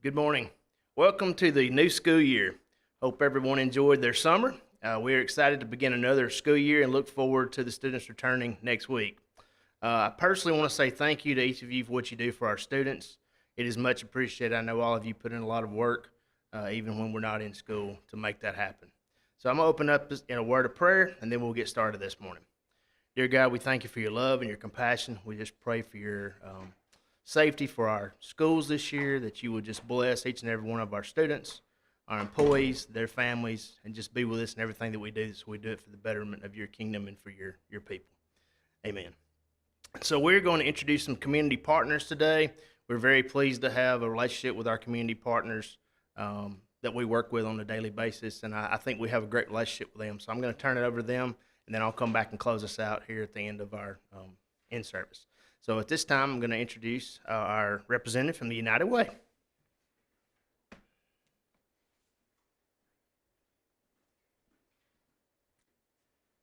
Good morning. Welcome to the new school year. Hope everyone enjoyed their summer. We are excited to begin another school year and look forward to the students returning next week. I personally want to say thank you to each of you for what you do for our students. It is much appreciated. I know all of you put in a lot of work, even when we're not in school, to make that happen. So I'm going to open up in a word of prayer, and then we'll get started this morning. Dear God, we thank you for your love and your compassion. We just pray for your safety for our schools this year, that you would just bless each and every one of our students, our employees, their families, and just be with us in everything that we do, so we do it for the betterment of your kingdom and for your people. Amen. So we're going to introduce some community partners today. We're very pleased to have a relationship with our community partners that we work with on a daily basis, and I think we have a great relationship with them. So I'm going to turn it over to them, and then I'll come back and close us out here at the end of our in-service. So at this time, I'm going to introduce our representative from the United Way.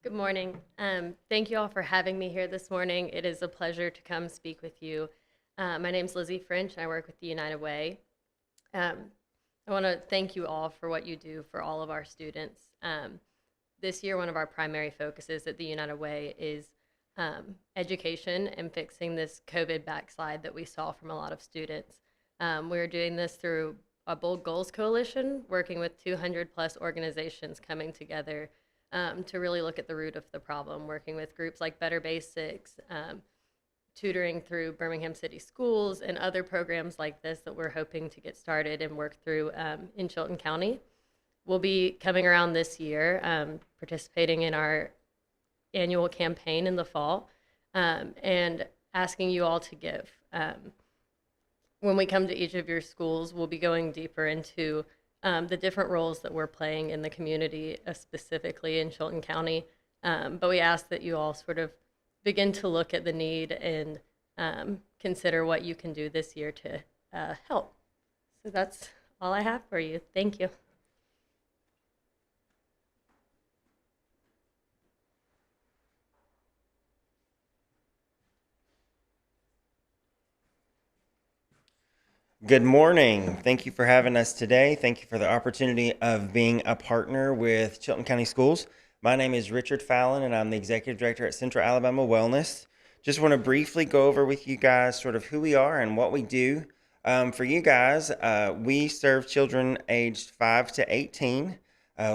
Good morning. Thank you all for having me here this morning. It is a pleasure to come speak with you. My name is Lizzie French, and I work with the United Way. I want to thank you all for what you do for all of our students. This year, one of our primary focuses at the United Way is education and fixing this COVID backslide that we saw from a lot of students. We're doing this through a Bold Goals Coalition, working with 200 plus organizations coming together to really look at the root of the problem, working with groups like Better Basics, tutoring through Birmingham City Schools, and other programs like this that we're hoping to get started and work through in Chilton County. We'll be coming around this year, participating in our annual campaign in the fall, and asking you all to give. When we come to each of your schools, we'll be going deeper into the different roles that we're playing in the community, specifically in Chilton County. But we ask that you all sort of begin to look at the need and consider what you can do this year to help. So that's all I have for you. Thank you. Good morning. Thank you for having us today. Thank you for the opportunity of being a partner with Chilton County Schools. My name is Richard Fallon, and I'm the Executive Director at Central Alabama Wellness. Just want to briefly go over with you guys sort of who we are and what we do. For you guys, we serve children aged 5 to 18.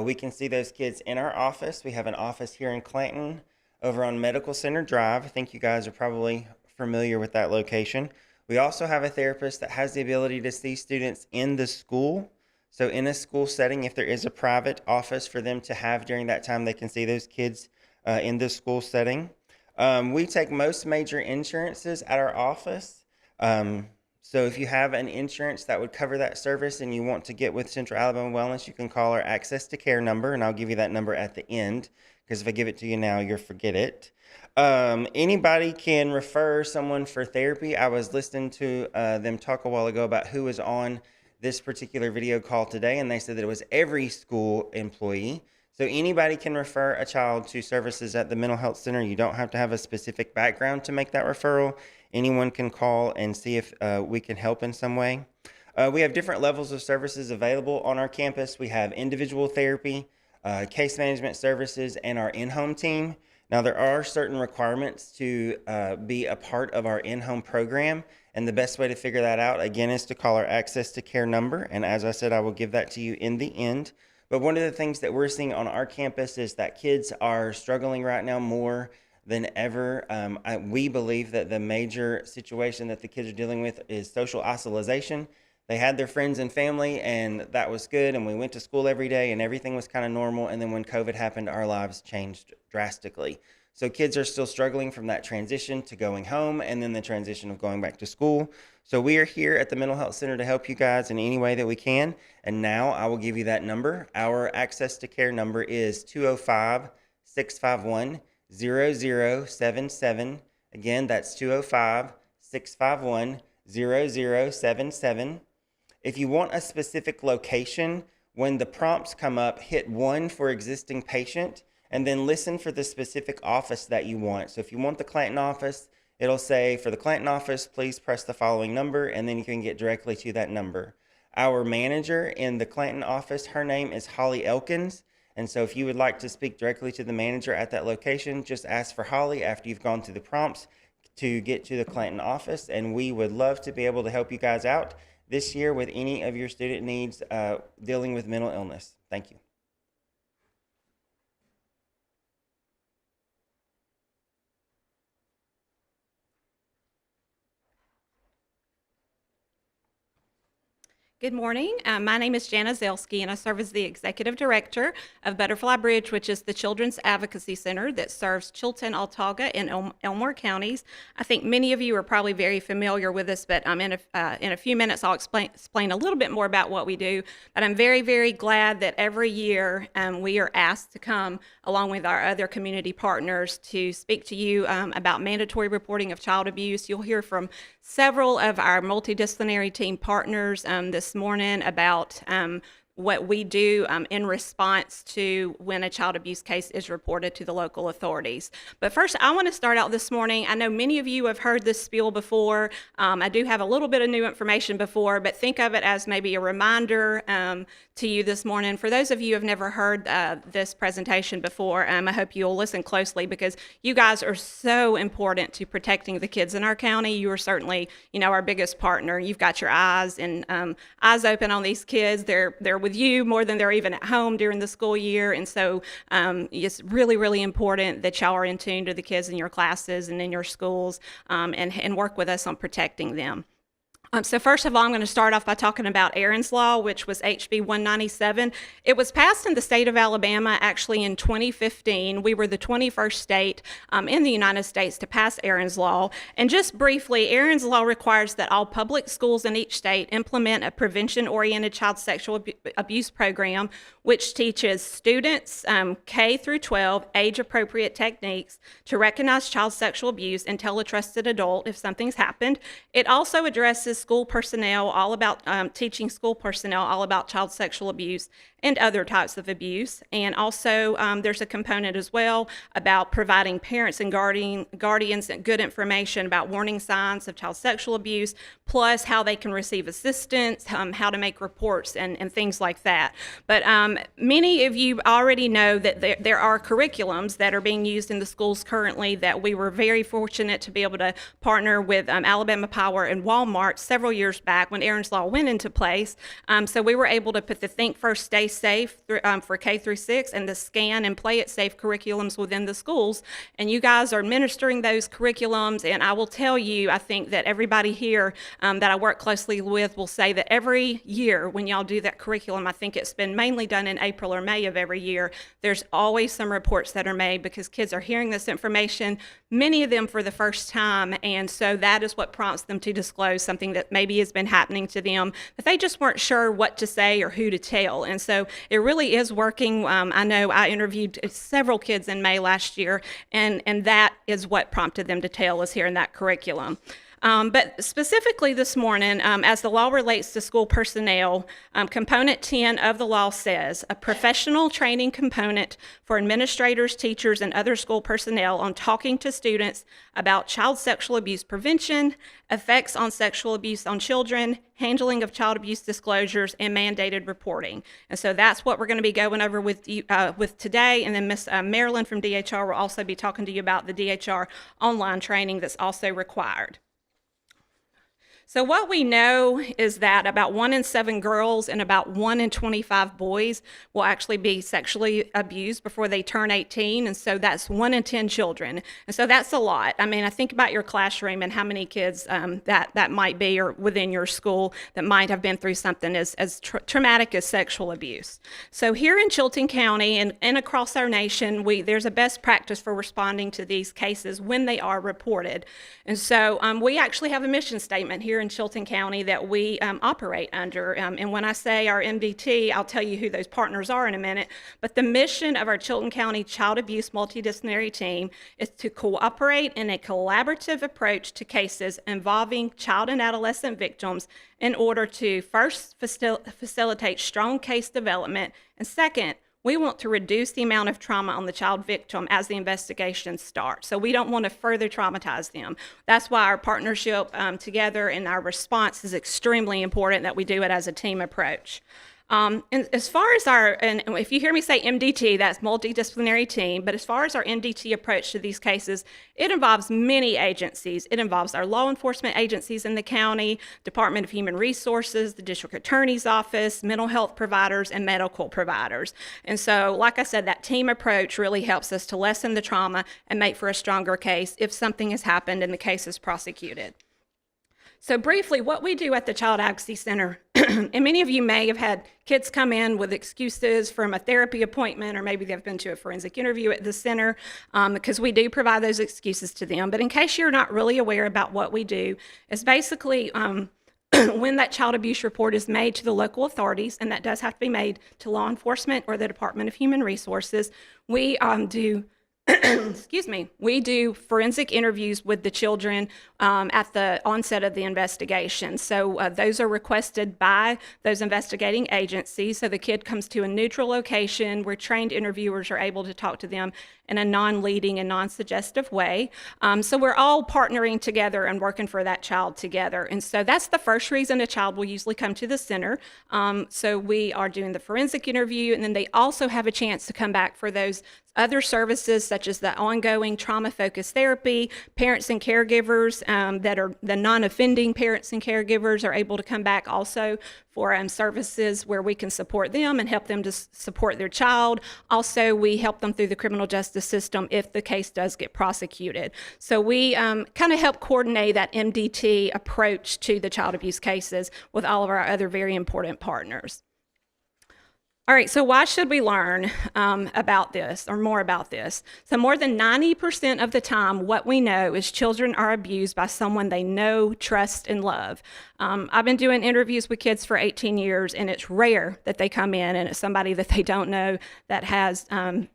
We can see those kids in our office. We have an office here in Clanton over on Medical Center Drive. I think you guys are probably familiar with that location. We also have a therapist that has the ability to see students in the school. So in a school setting, if there is a private office for them to have during that time, they can see those kids in the school setting. We take most major insurances at our office. So if you have an insurance that would cover that service and you want to get with Central Alabama Wellness, you can call our Access to Care number, and I'll give you that number at the end, because if I give it to you now, you'll forget it. Anybody can refer someone for therapy. I was listening to them talk a while ago about who was on this particular video call today, and they said that it was every school employee. So anybody can refer a child to services at the mental health center. You don't have to have a specific background to make that referral. Anyone can call and see if we can help in some way. We have different levels of services available on our campus. We have individual therapy, case management services, and our in-home team. Now, there are certain requirements to be a part of our in-home program, and the best way to figure that out, again, is to call our Access to Care number, and as I said, I will give that to you in the end. But one of the things that we're seeing on our campus is that kids are struggling right now more than ever. We believe that the major situation that the kids are dealing with is social isolation. They had their friends and family, and that was good, and we went to school every day, and everything was kind of normal, and then when COVID happened, our lives changed drastically. So kids are still struggling from that transition to going home, and then the transition of going back to school. So we are here at the Mental Health Center to help you guys in any way that we can, and now I will give you that number. Our Access to Care number is 205-651-0077. Again, that's 205-651-0077. If you want a specific location, when the prompts come up, hit 1 for existing patient, and then listen for the specific office that you want. So if you want the Clanton office, it'll say, for the Clanton office, please press the following number, and then you can get directly to that number. Our manager in the Clanton office, her name is Holly Elkins. And so if you would like to speak directly to the manager at that location, just ask for Holly after you've gone through the prompts to get to the Clanton office. And we would love to be able to help you guys out this year with any of your student needs dealing with mental illness. Thank you. Good morning. My name is Jana Zelski, and I serve as the Executive Director of Butterfly Bridge, which is the Children's Advocacy Center that serves Chilton, Autauga, and Elmore counties. I think many of you are probably very familiar with this, but in a few minutes I'll explain a little bit more about what we do. But I'm very, very glad that every year we are asked to come along with our other community partners to speak to you about mandatory reporting of child abuse. You'll hear from several of our multidisciplinary team partners this morning about what we do in response to when a child abuse case is reported to the local authorities. But first, I want to start out this morning. I know many of you have heard this spiel before. I do have a little bit of new information before, but think of it as maybe a reminder to you this morning. For those of you who have never heard this presentation before, I hope you'll listen closely because you guys are so important to protecting the kids in our county. You are certainly, our biggest partner. You've got your eyes open on these kids. They're with you more than they're even at home during the school year. And so it's really, really important that y'all are in tune to the kids in your classes and in your schools and work with us on protecting them. So first of all, I'm going to start off by talking about Aaron's Law, which was HB 197. It was passed in the state of Alabama actually in 2015. We were the 21st state in the United States to pass Aaron's Law. And just briefly, Aaron's Law requires that all public schools in each state implement a prevention-oriented child sexual abuse program, which teaches students K through 12 age-appropriate techniques to recognize child sexual abuse and tell a trusted adult if something's happened. It also addresses school personnel, all about teaching school personnel all about child sexual abuse and other types of abuse. And also there's a component as well about providing parents and guardians good information about warning signs of child sexual abuse, plus how they can receive assistance, how to make reports and things like that. But many of you already know that there are curriculums that are being used in the schools currently that we were very fortunate to be able to partner with Alabama Power and Walmart several years back when Aaron's Law went into place. So we were able to put the Think First, Stay Safe for K through 6 and the Scan and Play It Safe curriculums within the schools. And you guys are administering those curriculums. And I will tell you, I think that everybody here that I work closely with will say that every year when y'all do that curriculum, I think it's been mainly done in April or May of every year, there's always some reports that are made because kids are hearing this information, many of them for the first time. And so that is what prompts them to disclose something that maybe has been happening to them, that they just weren't sure what to say or who to tell. And so it really is working. I know I interviewed several kids in May last year, and that is what prompted them to tell us here in that curriculum. But specifically this morning, as the law relates to school personnel, Component 10 of the law says, a professional training component for administrators, teachers, and other school personnel on talking to students about child sexual abuse prevention, effects on sexual abuse on children, handling of child abuse disclosures, and mandated reporting. And so that's what we're going to be going over with today. And then Ms. Marilyn from DHR will also be talking to you about the DHR online training that's also required. So what we know is that about 1 in 7 girls and about 1 in 25 boys will actually be sexually abused before they turn 18, and so that's 1 in 10 children. And so that's a lot. I mean, I think about your classroom and how many kids that might be or within your school that might have been through something as traumatic as sexual abuse. So here in Chilton County and across our nation, there's a best practice for responding to these cases when they are reported. And so we actually have a mission statement here in Chilton County that we operate under. And when I say our MDT, I'll tell you who those partners are in a minute. But the mission of our Chilton County Child Abuse Multidisciplinary Team is to cooperate in a collaborative approach to cases involving child and adolescent victims in order to first facilitate strong case development, and second, we want to reduce the amount of trauma on the child victim as the investigation starts. So we don't want to further traumatize them. That's why our partnership together and our response is extremely important, that we do it as a team approach. And as far as and if you hear me say MDT, that's multidisciplinary team, but as far as our MDT approach to these cases, it involves many agencies. It involves our law enforcement agencies in the county, Department of Human Resources, the District Attorney's Office, mental health providers, and medical providers. And so, like I said, that team approach really helps us to lessen the trauma and make for a stronger case if something has happened and the case is prosecuted. So briefly, what we do at the Child Advocacy Center, and many of you may have had kids come in with excuses from a therapy appointment, or maybe they've been to a forensic interview at the center, because we do provide those excuses to them. But in case you're not really aware about what we do, it's basically when that child abuse report is made to the local authorities, and that does have to be made to law enforcement or the Department of Human Resources, we do we do forensic interviews with the children at the onset of the investigation. So those are requested by those investigating agencies. So the kid comes to a neutral location where trained interviewers are able to talk to them in a non-leading and non-suggestive way. So we're all partnering together and working for that child together. And so that's the first reason a child will usually come to the center. So we are doing the forensic interview, and then they also have a chance to come back for those other services, such as the ongoing trauma-focused therapy. Parents and caregivers that are the non-offending parents and caregivers are able to come back also for services where we can support them and help them to support their child. Also, we help them through the criminal justice system if the case does get prosecuted. So we kind of help coordinate that MDT approach to the child abuse cases with all of our other very important partners. All right, so why should we learn about this, or more about this? So more than 90% of the time, what we know is children are abused by someone they know, trust, and love. I've been doing interviews with kids for 18 years, and it's rare that they come in and it's somebody that they don't know that has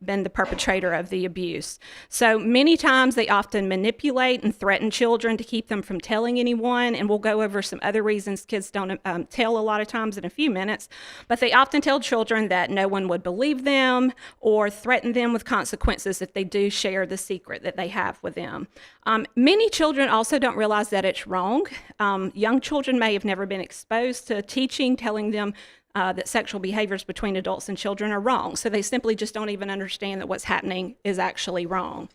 been the perpetrator of the abuse. So many times they often manipulate and threaten children to keep them from telling anyone, and we'll go over some other reasons kids don't tell a lot of times in a few minutes, but they often tell children that no one would believe them or threaten them with consequences if they do share the secret that they have with them. Many children also don't realize that it's wrong. Young children may have never been exposed to teaching, telling them that sexual behaviors between adults and children are wrong. So they simply just don't even understand that what's happening is actually wrong.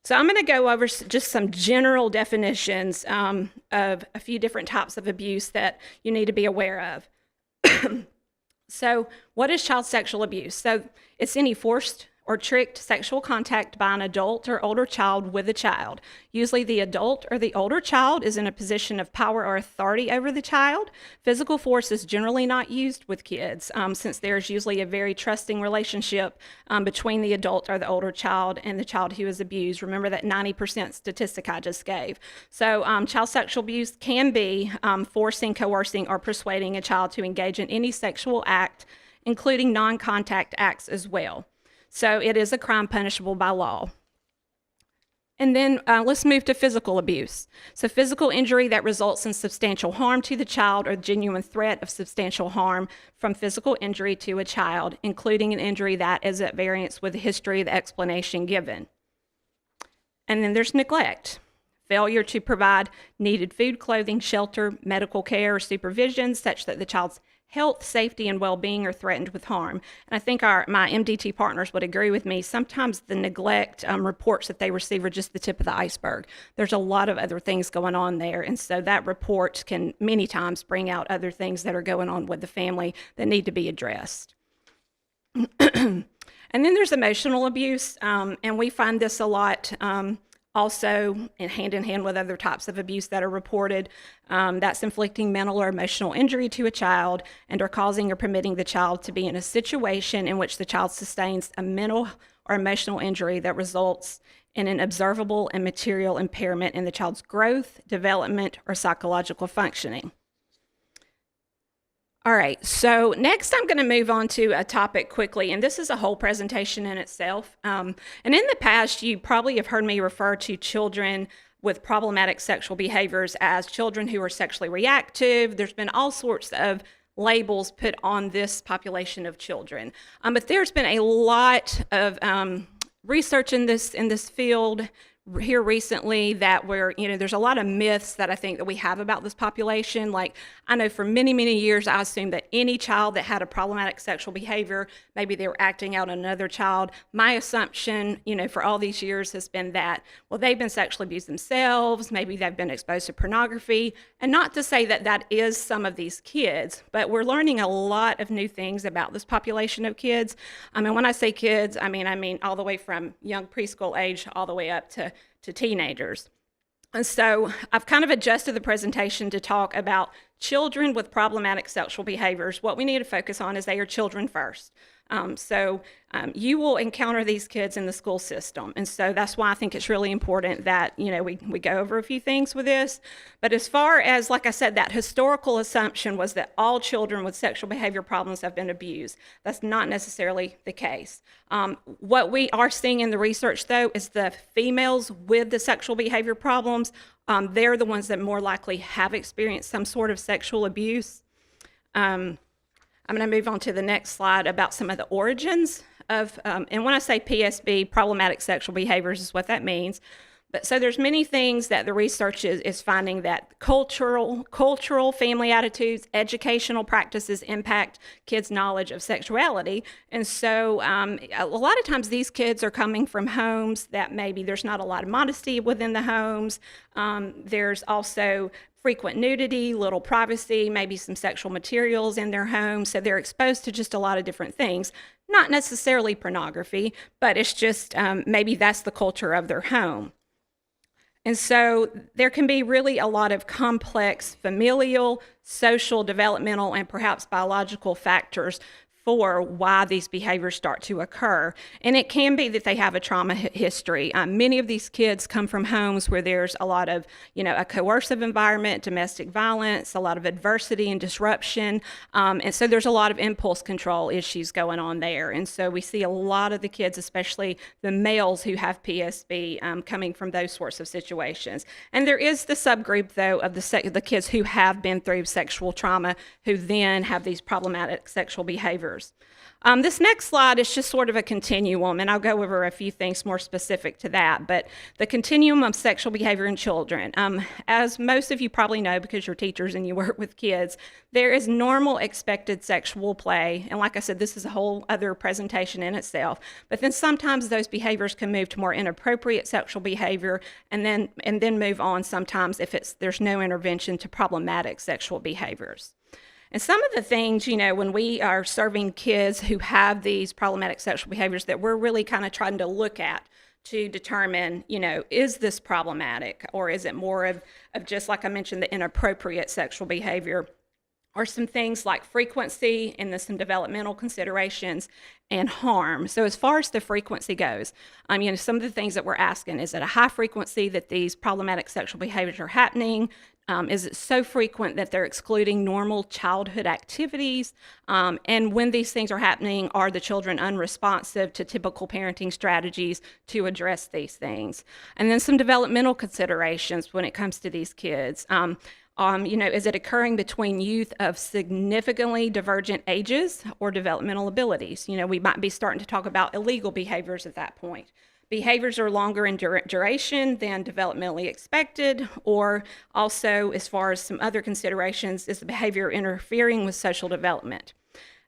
So I'm going to go over just some general definitions of a few different types of abuse that you need to be aware of. So what is child sexual abuse? So it's any forced or tricked sexual contact by an adult or older child with a child. Usually the adult or the older child is in a position of power or authority over the child. Physical force is generally not used with kids since there's usually a very trusting relationship between the adult or the older child and the child who is abused. Remember that 90% statistic I just gave. So child sexual abuse can be forcing, coercing, or persuading a child to engage in any sexual act, including non-contact acts as well. So it is a crime punishable by law. And then let's move to physical abuse. So physical injury that results in substantial harm to the child or genuine threat of substantial harm from physical injury to a child, including an injury that is at variance with the history of the explanation given. And then there's neglect. Failure to provide needed food, clothing, shelter, medical care, or supervision such that the child's health, safety, and well-being are threatened with harm. And I think my MDT partners would agree with me. Sometimes the neglect reports that they receive are just the tip of the iceberg. There's a lot of other things going on there. And so that report can many times bring out other things that are going on with the family that need to be addressed. And then there's emotional abuse. And we find this a lot also in hand with other types of abuse that are reported. That's inflicting mental or emotional injury to a child and or causing or permitting the child to be in a situation in which the child sustains a mental or emotional injury that results in an observable and material impairment in the child's growth, development, or psychological functioning. All right, so next I'm going to move on to a topic quickly, and this is a whole presentation in itself. And in the past, you probably have heard me refer to children with problematic sexual behaviors as children who are sexually reactive. There's been all sorts of labels put on this population of children. But there's been a lot of research in this field here recently that there's a lot of myths that I think that we have about this population. Like, I know for many, many years, I assumed that any child that had a problematic sexual behavior, maybe they were acting out on another child. My assumption, for all these years has been that, well, they've been sexually abused themselves, maybe they've been exposed to pornography, and not to say that that is some of these kids, but we're learning a lot of new things about this population of kids. When I say kids, I mean all the way from young preschool age all the way up to teenagers. And so I've kind of adjusted the presentation to talk about children with problematic sexual behaviors. What we need to focus on is they are children first. You will encounter these kids in the school system. And so that's why I think it's really important that, we go over a few things with this. But as far as, like I said, that historical assumption was that all children with sexual behavior problems have been abused. That's not necessarily the case. What we are seeing in the research, though, is the females with the sexual behavior problems, they're the ones that more likely have experienced some sort of sexual abuse. I'm going to move on to the next slide about some of the origins of, and when I say PSB, problematic sexual behaviors is what that means. But so there's many things that the research is finding that cultural family attitudes, educational practices impact kids' knowledge of sexuality. And so a lot of times these kids are coming from homes that maybe there's not a lot of modesty within the homes. There's also frequent nudity, little privacy, maybe some sexual materials in their home. So they're exposed to just a lot of different things. Not necessarily pornography, but it's just maybe that's the culture of their home. And so there can be really a lot of complex familial, social, developmental, and perhaps biological factors for why these behaviors start to occur. And it can be that they have a trauma history. Many of these kids come from homes where there's a lot of, a coercive environment, domestic violence, a lot of adversity and disruption. And so there's a lot of impulse control issues going on there. And so we see a lot of the kids, especially the males who have PSB, coming from those sorts of situations. And there is the subgroup, though, of the kids who have been through sexual trauma who then have these problematic sexual behaviors. This next slide is just sort of a continuum, and I'll go over a few things more specific to that, but the continuum of sexual behavior in children. As most of you probably know because you're teachers and you work with kids, there is normal expected sexual play, and like I said, this is a whole other presentation in itself, but then sometimes those behaviors can move to more inappropriate sexual behavior and then move on sometimes if there's no intervention to problematic sexual behaviors. And some of the things, when we are serving kids who have these problematic sexual behaviors that we're really kind of trying to look at to determine, is this problematic or is it more of just, like I mentioned, the inappropriate sexual behavior, are some things like frequency and then some developmental considerations and harm. So as far as the frequency goes, some of the things that we're asking, is it a high frequency that these problematic sexual behaviors are happening? Is it so frequent that they're excluding normal childhood activities? And when these things are happening, are the children unresponsive to typical parenting strategies to address these things? And then some developmental considerations when it comes to these kids. Is it occurring between youth of significantly divergent ages or developmental abilities? We might be starting to talk about illegal behaviors at that point. Behaviors are longer in duration than developmentally expected, or also, as far as some other considerations, is the behavior interfering with social development?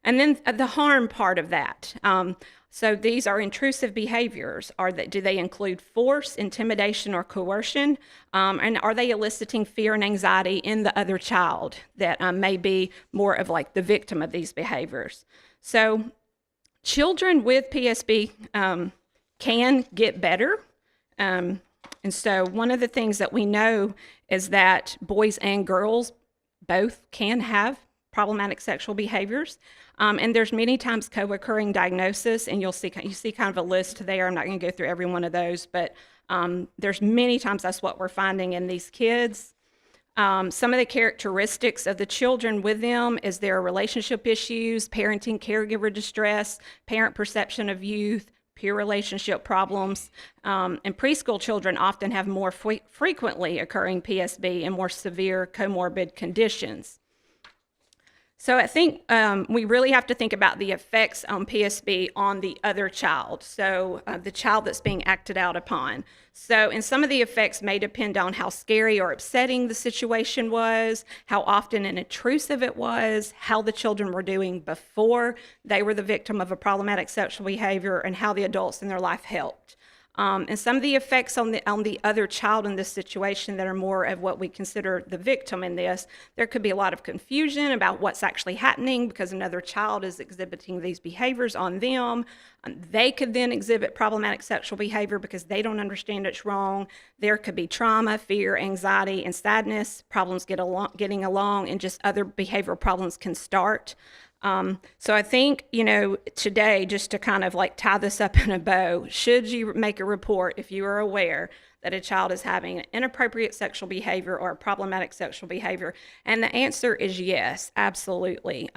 And then the harm part of that. So these are intrusive behaviors. Do they include force, intimidation, or coercion? And are they eliciting fear and anxiety in the other child that may be more of like the victim of these behaviors? So children with PSB can get better. And so one of the things that we know is that boys and girls both can have problematic sexual behaviors. And there's many times co-occurring diagnosis, and you see kind of a list there. I'm not going to go through every one of those, but there's many times that's what we're finding in these kids. Some of the characteristics of the children with them is their relationship issues, parenting, caregiver distress, parent perception of youth, peer relationship problems, and preschool children often have more frequently occurring PSB and more severe comorbid conditions. So I think we really have to think about the effects on PSB on the other child, so the child that's being acted out upon. So, and some of the effects may depend on how scary or upsetting the situation was, how often and intrusive it was, how the children were doing before they were the victim of a problematic sexual behavior, and how the adults in their life helped. And some of the effects on the other child in this situation that are more of what we consider the victim in this, there could be a lot of confusion about what's actually happening because another child is exhibiting these behaviors on them. They could then exhibit problematic sexual behavior because they don't understand it's wrong. There could be trauma, fear, anxiety, and sadness, problems getting along, and just other behavioral problems can start. So I think, today, just to kind of like tie this up in a bow, should you make a report if you are aware that a child is having inappropriate sexual behavior or problematic sexual behavior? And the answer is yes, absolutely.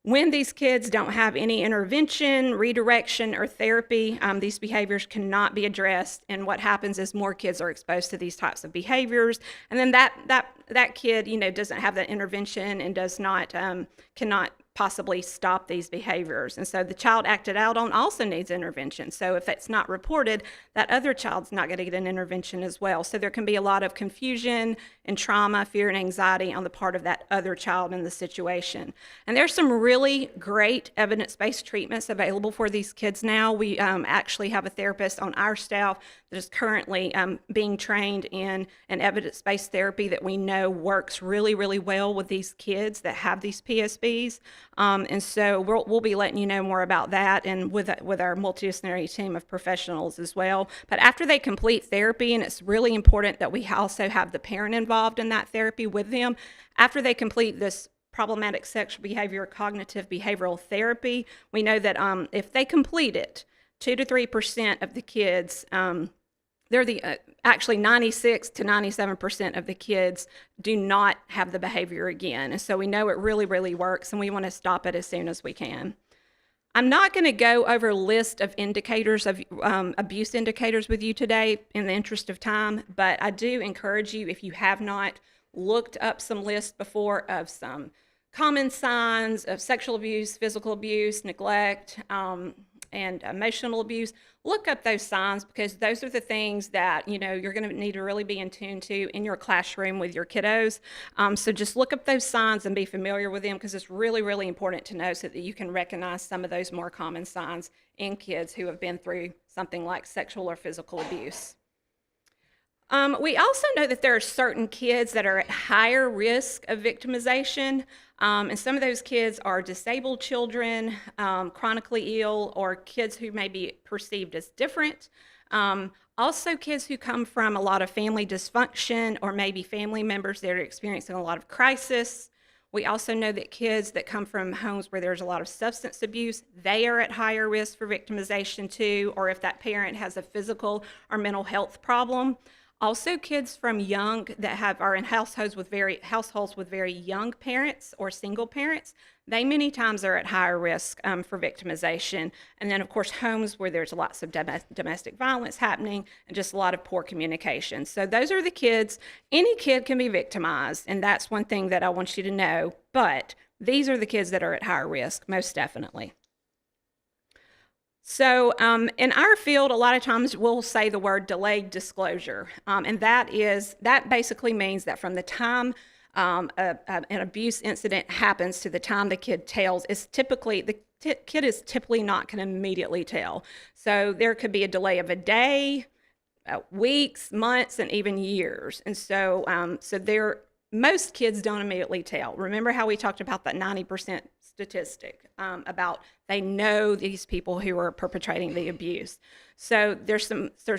When these kids don't have any intervention, redirection, or therapy, these behaviors cannot be addressed. And what happens is more kids are exposed to these types of behaviors. And then that kid, doesn't have that intervention and cannot possibly stop these behaviors. And so the child acted out on also needs intervention. So if that's not reported, that other child's not going to get an intervention as well. So there can be a lot of confusion and trauma, fear, and anxiety on the part of that other child in the situation. And there's some really great evidence-based treatments available for these kids now. We actually have a therapist on our staff that is currently being trained in an evidence-based therapy that we know works really, really well with these kids that have these PSBs. And so we'll be letting you know more about that, and with our multidisciplinary team of professionals as well. But after they complete therapy, and it's really important that we also have the parent involved in that therapy with them, after they complete this problematic sexual behavior cognitive behavioral therapy, we know that if they complete it, 2 to 3% of the kids, actually 96 to 97% of the kids do not have the behavior again. And so we know it really, really works, and we want to stop it as soon as we can. I'm not going to go over a list of indicators of abuse indicators with you today in the interest of time, but I do encourage you, if you have not looked up some lists before of some common signs of sexual abuse, physical abuse, neglect, and emotional abuse, look up those signs, because those are the things that you're going to need to really be in tune to in your classroom with your kiddos. So just look up those signs and be familiar with them, because it's really, really important to know so that you can recognize some of those more common signs in kids who have been through something like sexual or physical abuse. We also know that there are certain kids that are at higher risk of victimization, and some of those kids are disabled children, chronically ill, or kids who may be perceived as different. Also kids who come from a lot of family dysfunction, or maybe family members that are experiencing a lot of crisis. We also know that kids that come from homes where there's a lot of substance abuse, they are at higher risk for victimization too, or if that parent has a physical or mental health problem. Also, kids from young that are in households with very young parents or single parents, they many times are at higher risk for victimization. And then, of course, homes where there's lots of domestic violence happening and just a lot of poor communication. So those are the kids. Any kid can be victimized, and that's one thing that I want you to know. But these are the kids that are at higher risk, most definitely. So in our field, a lot of times we'll say the word delayed disclosure, and that basically means that from the time an abuse incident happens to the time the kid tells, the kid is typically not going to immediately tell. So there could be a delay of a day, weeks, months, and even years. And so most kids don't immediately tell. Remember how we talked about that 90% statistic about they know these people who are perpetrating the abuse. So there's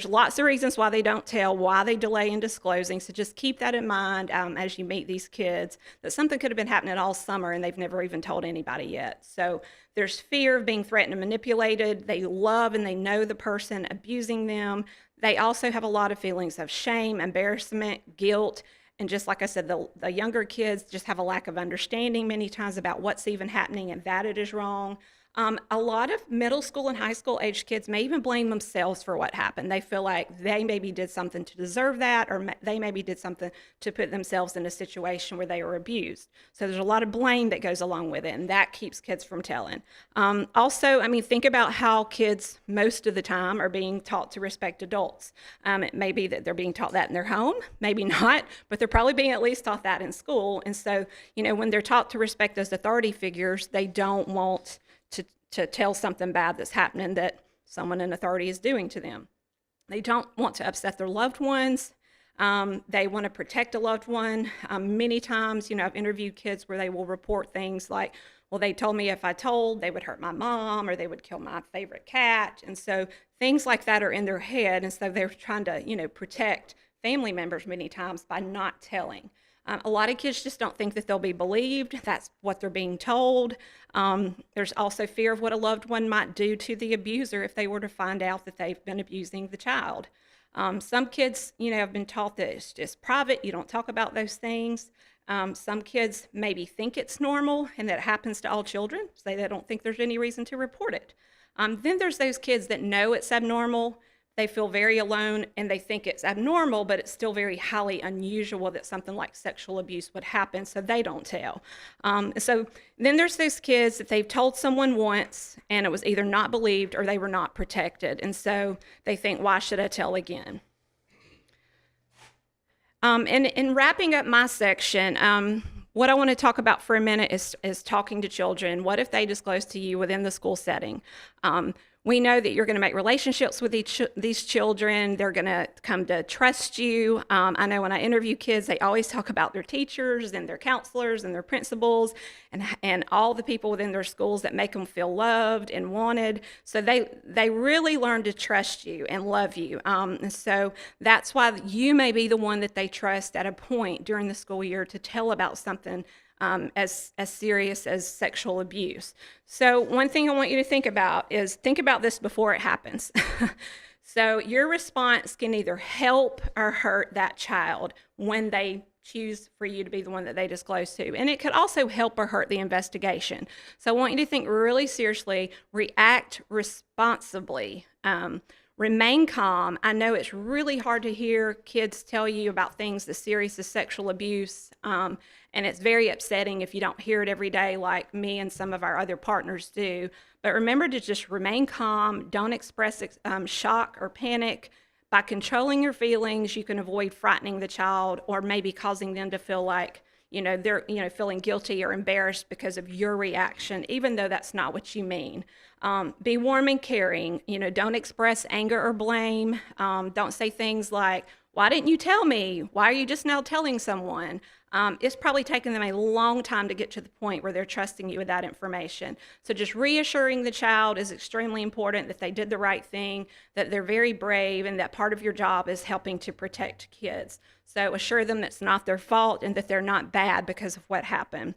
lots of reasons why they don't tell, why they delay in disclosing. So just keep that in mind as you meet these kids, that something could have been happening all summer and they've never even told anybody yet. So there's fear of being threatened and manipulated. They love and they know the person abusing them. They also have a lot of feelings of shame, embarrassment, guilt. And just like I said, the younger kids just have a lack of understanding many times about what's even happening and that it is wrong. A lot of middle school and high school age kids may even blame themselves for what happened. They feel like they maybe did something to deserve that, or they maybe did something to put themselves in a situation where they were abused. So there's a lot of blame that goes along with it, and that keeps kids from telling. Also, I mean, think about how kids most of the time are being taught to respect adults. It may be that they're being taught that in their home, maybe not, but they're probably being at least taught that in school. And so, when they're taught to respect those authority figures, they don't want to tell something bad that's happening that someone in authority is doing to them. They don't want to upset their loved ones. They want to protect a loved one. Many times, I've interviewed kids where they will report things like, well, they told me if I told, they would hurt my mom or they would kill my favorite cat. And so things like that are in their head. And so they're trying to, protect family members many times by not telling. A lot of kids just don't think that they'll be believed. That's what they're being told. There's also fear of what a loved one might do to the abuser if they were to find out that they've been abusing the child. Some kids, have been taught that it's just private. You don't talk about those things. Some kids maybe think it's normal and that it happens to all children, so they don't think there's any reason to report it. Then there's those kids that know it's abnormal. They feel very alone and they think it's abnormal, but it's still very highly unusual that something like sexual abuse would happen, so they don't tell. So then there's those kids that they've told someone once and it was either not believed or they were not protected, and so they think, why should I tell again? And in wrapping up my section, what I want to talk about for a minute is talking to children. What if they disclose to you within the school setting? We know that you're going to make relationships with these children. They're going to come to trust you. I know when I interview kids, they always talk about their teachers and their counselors and their principals and all the people within their schools that make them feel loved and wanted. So they really learn to trust you and love you. And so that's why you may be the one that they trust at a point during the school year to tell about something as serious as sexual abuse. So one thing I want you to think about this before it happens. So your response can either help or hurt that child when they choose for you to be the one that they disclose to. And it could also help or hurt the investigation. So I want you to think really seriously, react responsibly. Remain calm. I know it's really hard to hear kids tell you about things as serious as sexual abuse, and it's very upsetting if you don't hear it every day like me and some of our other partners do. But remember to just remain calm. Don't express shock or panic. By controlling your feelings, you can avoid frightening the child or maybe causing them to feel like they're feeling guilty or embarrassed because of your reaction, even though that's not what you mean. Be warm and caring. Don't express anger or blame. Don't say things like, why didn't you tell me? Why are you just now telling someone? It's probably taken them a long time to get to the point where they're trusting you with that information. So just reassuring the child is extremely important, that they did the right thing, that they're very brave, and that part of your job is helping to protect kids. So assure them that's not their fault and that they're not bad because of what happened.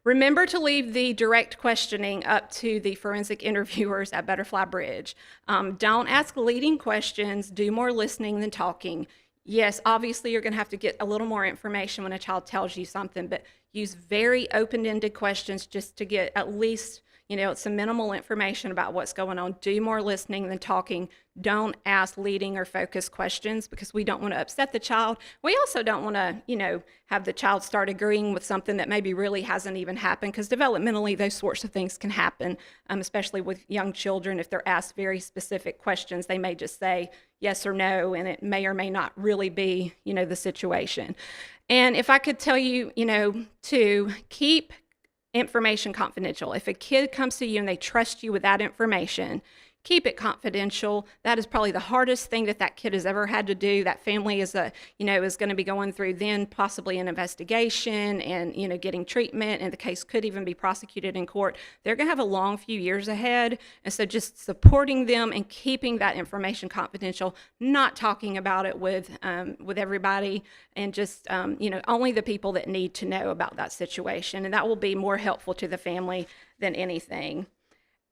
Remember to leave the direct questioning up to the forensic interviewers at Butterfly Bridge. Don't ask leading questions. Do more listening than talking. Yes, obviously you're going to have to get a little more information when a child tells you something, but use very open-ended questions just to get at least some minimal information about what's going on. Do more listening than talking. Don't ask leading or focused questions because we don't want to upset the child. We also don't want to, have the child start agreeing with something that maybe really hasn't even happened, because developmentally those sorts of things can happen, especially with young children. If they're asked very specific questions, they may just say yes or no, and it may or may not really be, the situation. And if I could tell you, to keep information confidential. If a kid comes to you and they trust you with that information, keep it confidential. That is probably the hardest thing that kid has ever had to do. That family is is going to be going through then possibly an investigation and, getting treatment, and the case could even be prosecuted in court. They're going to have a long few years ahead. And so just supporting them and keeping that information confidential, not talking about it with everybody, and just, only the people that need to know about that situation. And that will be more helpful to the family than anything.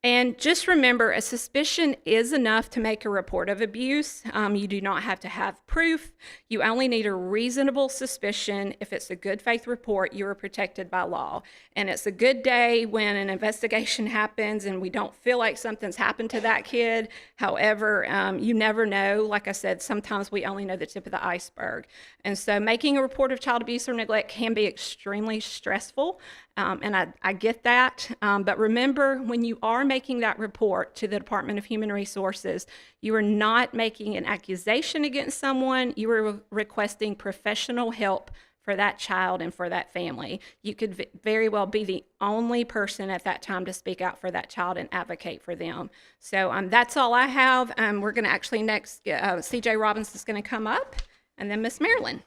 And just remember, a suspicion is enough to make a report of abuse. You do not have to have proof. You only need a reasonable suspicion. If it's a good faith report, you are protected by law. And it's a good day when an investigation happens and we don't feel like something's happened to that kid. However, you never know. Like I said, sometimes we only know the tip of the iceberg. And so making a report of child abuse or neglect can be extremely stressful. And I get that. But remember, when you are making that report to the Department of Human Resources, you are not making an accusation against someone. You are requesting professional help for that child and for that family. You could very well be the only person at that time to speak out for that child and advocate for them. So that's all I have. We're going to actually next, CJ Robbins is going to come up, and then Miss Marilyn.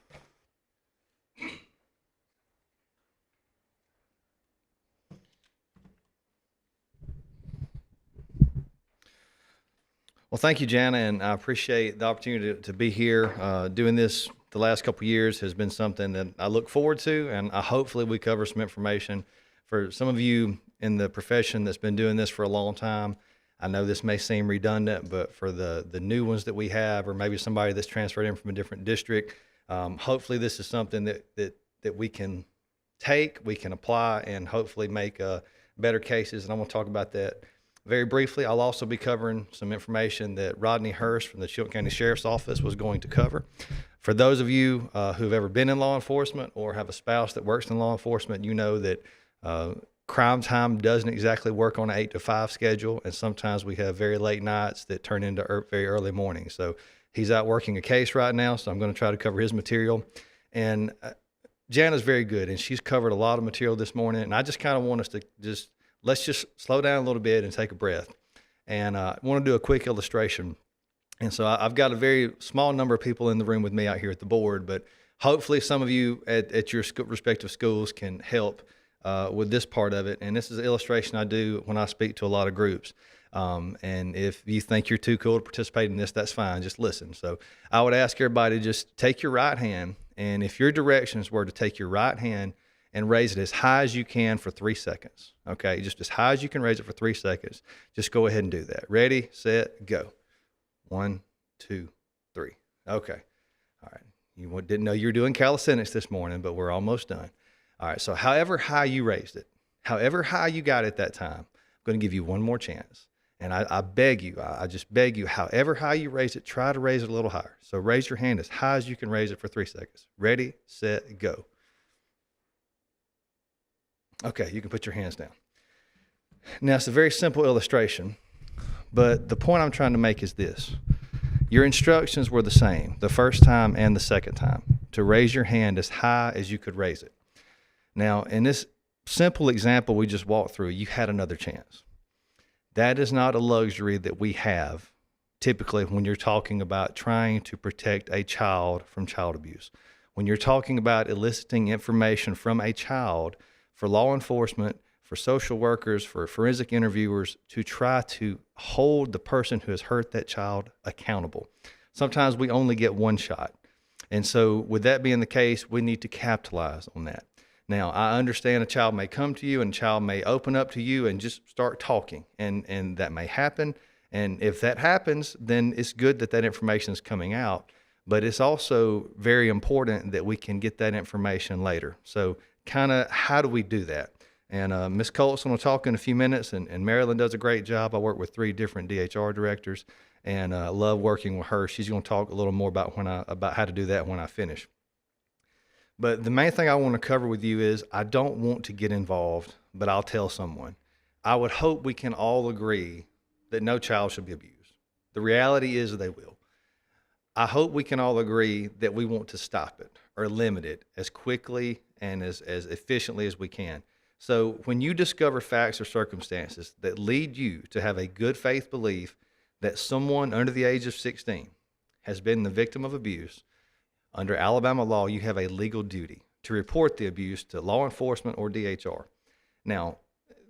Well, thank you, Jana, and I appreciate the opportunity to be here. Doing this the last couple of years has been something that I look forward to, and hopefully we cover some information for some of you in the profession that's been doing this for a long time. I know this may seem redundant, but for the new ones that we have, or maybe somebody that's transferred in from a different district, hopefully this is something that we can take, we can apply, and hopefully make better cases, and I'm going to talk about that very briefly. I'll also be covering some information that Rodney Hurst from the Chilton County Sheriff's Office was going to cover. For those of you who've ever been in law enforcement or have a spouse that works in law enforcement, you know that crime time doesn't exactly work on an 8 to 5 schedule, and sometimes we have very late nights that turn into very early mornings. So he's out working a case right now, so I'm going to try to cover his material. And Jana's very good, and she's covered a lot of material this morning, and I just kind of want us to let's just slow down a little bit and take a breath. And I want to do a quick illustration. And so I've got a very small number of people in the room with me out here at the board, but hopefully some of you at your respective schools can help with this part of it. And this is an illustration I do when I speak to a lot of groups. And if you think you're too cool to participate in this, that's fine. Just listen. So I would ask everybody to just take your right hand, and if your directions were to take your right hand and raise it as high as you can for 3 seconds. Okay, just as high as you can raise it for 3 seconds. Just go ahead and do that. Ready, set, go. 1, 2, 3. Okay. All right. You didn't know you were doing calisthenics this morning, but we're almost done. All right. So however high you raised it, however high you got it that time, I'm going to give you one more chance. And I beg you, I just beg you, however high you raise it, try to raise it a little higher. So raise your hand as high as you can raise it for 3 seconds. Ready, set, go. Okay, you can put your hands down. Now, it's a very simple illustration, but the point I'm trying to make is this. Your instructions were the same the first time and the second time, to raise your hand as high as you could raise it. Now, in this simple example we just walked through, you had another chance. That is not a luxury that we have typically when you're talking about trying to protect a child from child abuse. When you're talking about eliciting information from a child, for law enforcement, for social workers, for forensic interviewers, to try to hold the person who has hurt that child accountable. Sometimes we only get one shot. And so with that being the case, we need to capitalize on that. Now, I understand a child may come to you and a child may open up to you and just start talking, and that may happen. And if that happens, then it's good that that information is coming out. But it's also very important that we can get that information later. So kind of how do we do that? And Ms. Colson will talk in a few minutes, and Marilyn does a great job. I work with 3 different DHR directors, and love working with her. She's going to talk a little more about how to do that when I finish. But the main thing I want to cover with you is I don't want to get involved, but I'll tell someone. I would hope we can all agree that no child should be abused. The reality is they will. I hope we can all agree that we want to stop it or limit it as quickly and as efficiently as we can. So when you discover facts or circumstances that lead you to have a good faith belief that someone under the age of 16 has been the victim of abuse, under Alabama law, you have a legal duty to report the abuse to law enforcement or DHR. Now,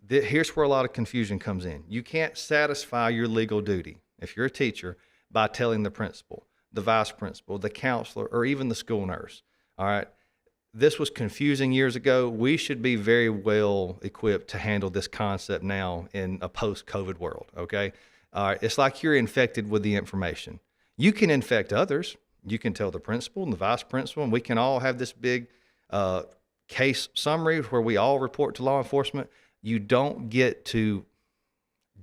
here's where a lot of confusion comes in. You can't satisfy your legal duty, if you're a teacher, by telling the principal, the vice principal, the counselor, or even the school nurse. All right. this was confusing years ago. We should be very well equipped to handle this concept now in a post-COVID world, okay? It's like you're infected with the information. You can infect others. You can tell the principal and the vice principal, and we can all have this big case summary where we all report to law enforcement. You don't get to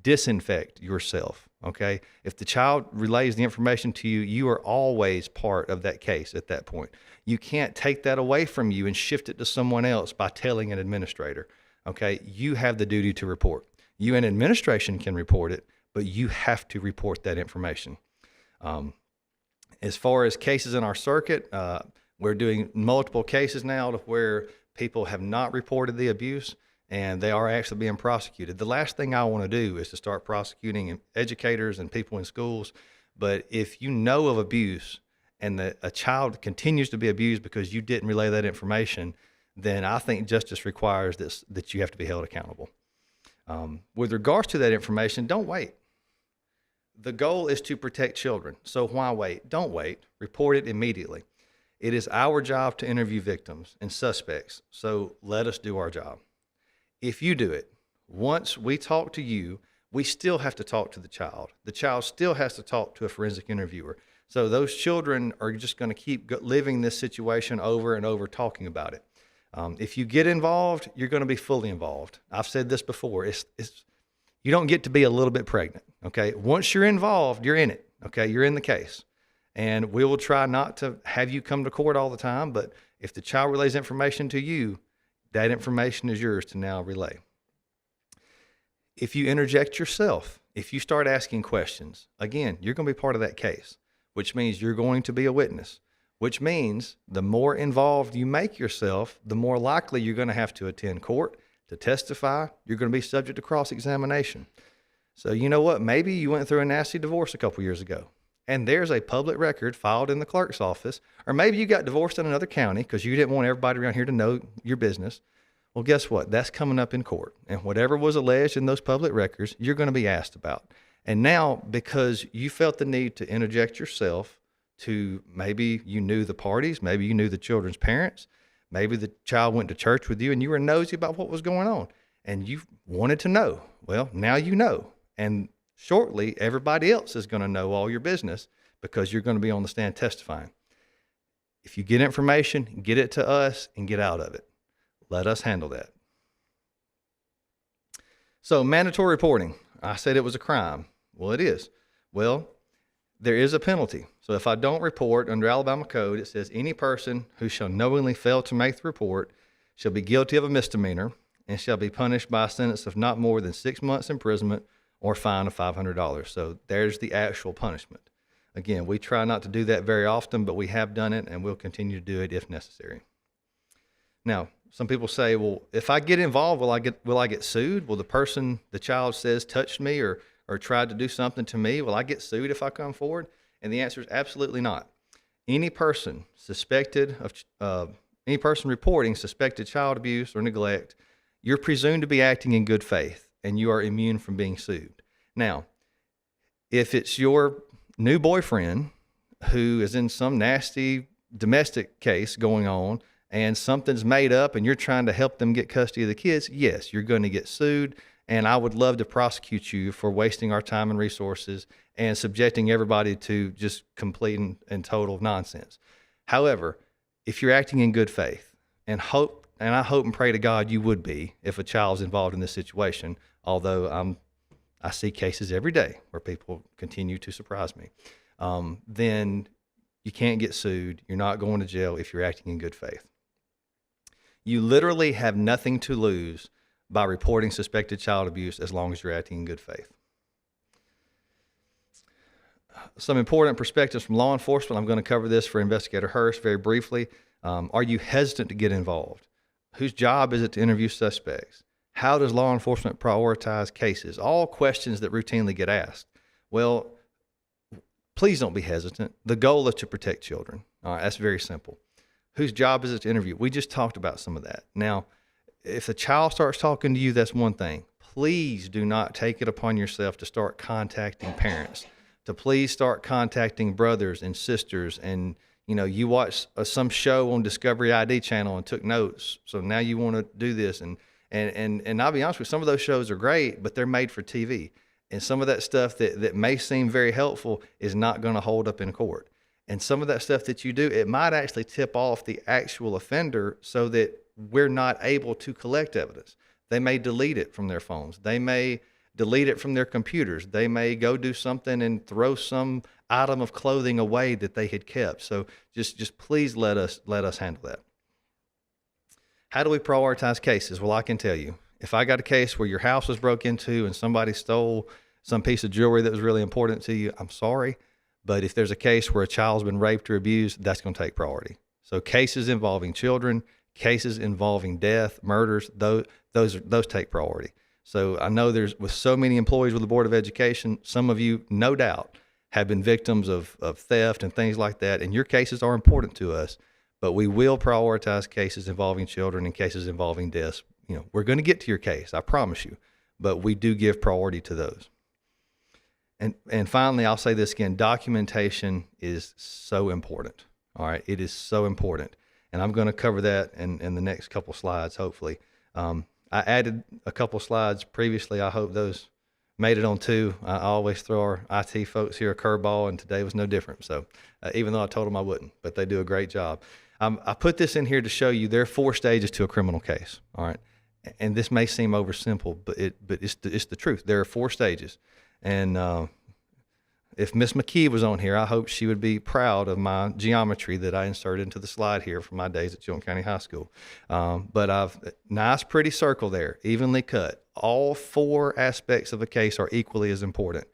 disinfect yourself, okay? If the child relays the information to you, you are always part of that case at that point. You can't take that away from you and shift it to someone else by telling an administrator, okay? You have the duty to report. You and administration can report it, but you have to report that information. As far as cases in our circuit, we're doing multiple cases now to where people have not reported the abuse and they are actually being prosecuted. The last thing I want to do is to start prosecuting educators and people in schools. But if you know of abuse and that a child continues to be abused because you didn't relay that information, then I think justice requires this, that you have to be held accountable. With regards to that information, don't wait. The goal is to protect children. So why wait? Don't wait. Report it immediately. It is our job to interview victims and suspects. So let us do our job. If you do it, once we talk to you, we still have to talk to the child. The child still has to talk to a forensic interviewer. So those children are just going to keep living this situation over and over, talking about it. If you get involved, you're going to be fully involved. I've said this before. You don't get to be a little bit pregnant, okay? Once you're involved, you're in it, okay? You're in the case. And we will try not to have you come to court all the time, but if the child relays information to you, that information is yours to now relay. If you interject yourself, if you start asking questions, again, you're going to be part of that case, which means you're going to be a witness, which means the more involved you make yourself, the more likely you're going to have to attend court, to testify. You're going to be subject to cross-examination. So you know what? Maybe you went through a nasty divorce a couple years ago, and there's a public record filed in the clerk's office, or maybe you got divorced in another county because you didn't want everybody around here to know your business. Well, guess what? That's coming up in court, and whatever was alleged in those public records, you're going to be asked about. And now, because you felt the need to interject yourself to, maybe you knew the parties, maybe you knew the children's parents, maybe the child went to church with you and you were nosy about what was going on and you wanted to know. Well, now you know. And shortly, everybody else is going to know all your business because you're going to be on the stand testifying. If you get information, get it to us and get out of it. Let us handle that. So, mandatory reporting. I said it was a crime. Well, it is. Well, there is a penalty. So if I don't report, under Alabama code, it says any person who shall knowingly fail to make the report shall be guilty of a misdemeanor and shall be punished by a sentence of not more than 6 months imprisonment or fine of $500. So there's the actual punishment. Again, we try not to do that very often, but we have done it and we'll continue to do it if necessary. Now, some people say, well, if I get involved, will I get sued? Will the child says touched me or tried to do something to me, will I get sued if I come forward? And the answer is absolutely not. Any person reporting suspected child abuse or neglect, you're presumed to be acting in good faith and you are immune from being sued. Now, if it's your new boyfriend who is in some nasty domestic case going on and something's made up and you're trying to help them get custody of the kids, yes, you're going to get sued. And I would love to prosecute you for wasting our time and resources and subjecting everybody to just complete and total nonsense. However, if you're acting in good faith, and I hope and pray to God you would be if a child's involved in this situation, although I see cases every day where people continue to surprise me, then you can't get sued. You're not going to jail if you're acting in good faith. You literally have nothing to lose by reporting suspected child abuse as long as you're acting in good faith. Some important perspectives from law enforcement. I'm going to cover this for Investigator Hurst very briefly. Are you hesitant to get involved? Whose job is it to interview suspects? How does law enforcement prioritize cases? All questions that routinely get asked. Well, please don't be hesitant. The goal is to protect children. All right, that's very simple. Whose job is it to interview? We just talked about some of that. Now, if the child starts talking to you, that's one thing. Please do not take it upon yourself to start contacting parents, to please start contacting brothers and sisters and You know, you watched some show on Discovery ID channel and took notes. So now you want to do this. And I'll be honest with you, some of those shows are great, but they're made for TV. And some of that stuff that may seem very helpful is not going to hold up in court. And some of that stuff that you do, it might actually tip off the actual offender so that we're not able to collect evidence. They may delete it from their phones. They may delete it from their computers. They may go do something and throw some item of clothing away that they had kept. So just please let us handle that. How do we prioritize cases? Well, I can tell you, if I got a case where your house was broke into and somebody stole some piece of jewelry that was really important to you, I'm sorry. But if there's a case where a child's been raped or abused, that's going to take priority. So cases involving children, cases involving death, murders, those take priority. So I know there's, with so many employees with the Board of Education, some of you, no doubt, have been victims of theft and things like that, and your cases are important to us, but we will prioritize cases involving children and cases involving deaths. You know, we're going to get to your case, I promise you, but we do give priority to those. And finally, I'll say this again, documentation is so important. All right, it is so important. And I'm going to cover that in the next couple slides, hopefully. I added a couple slides previously. I hope those made it on two. I always throw our IT folks here a curveball, and today was no different. So even though I told them I wouldn't, but they do a great job. I put this in here to show you there are 4 stages to a criminal case. All right, and this may seem oversimple, but it's the truth. There are 4 stages, and if Miss McKee was on here, I hope she would be proud of my geometry that I inserted into the slide here from my days at Chilton County High School. But I've nice, pretty circle there, evenly cut. All 4 aspects of a case are equally as important.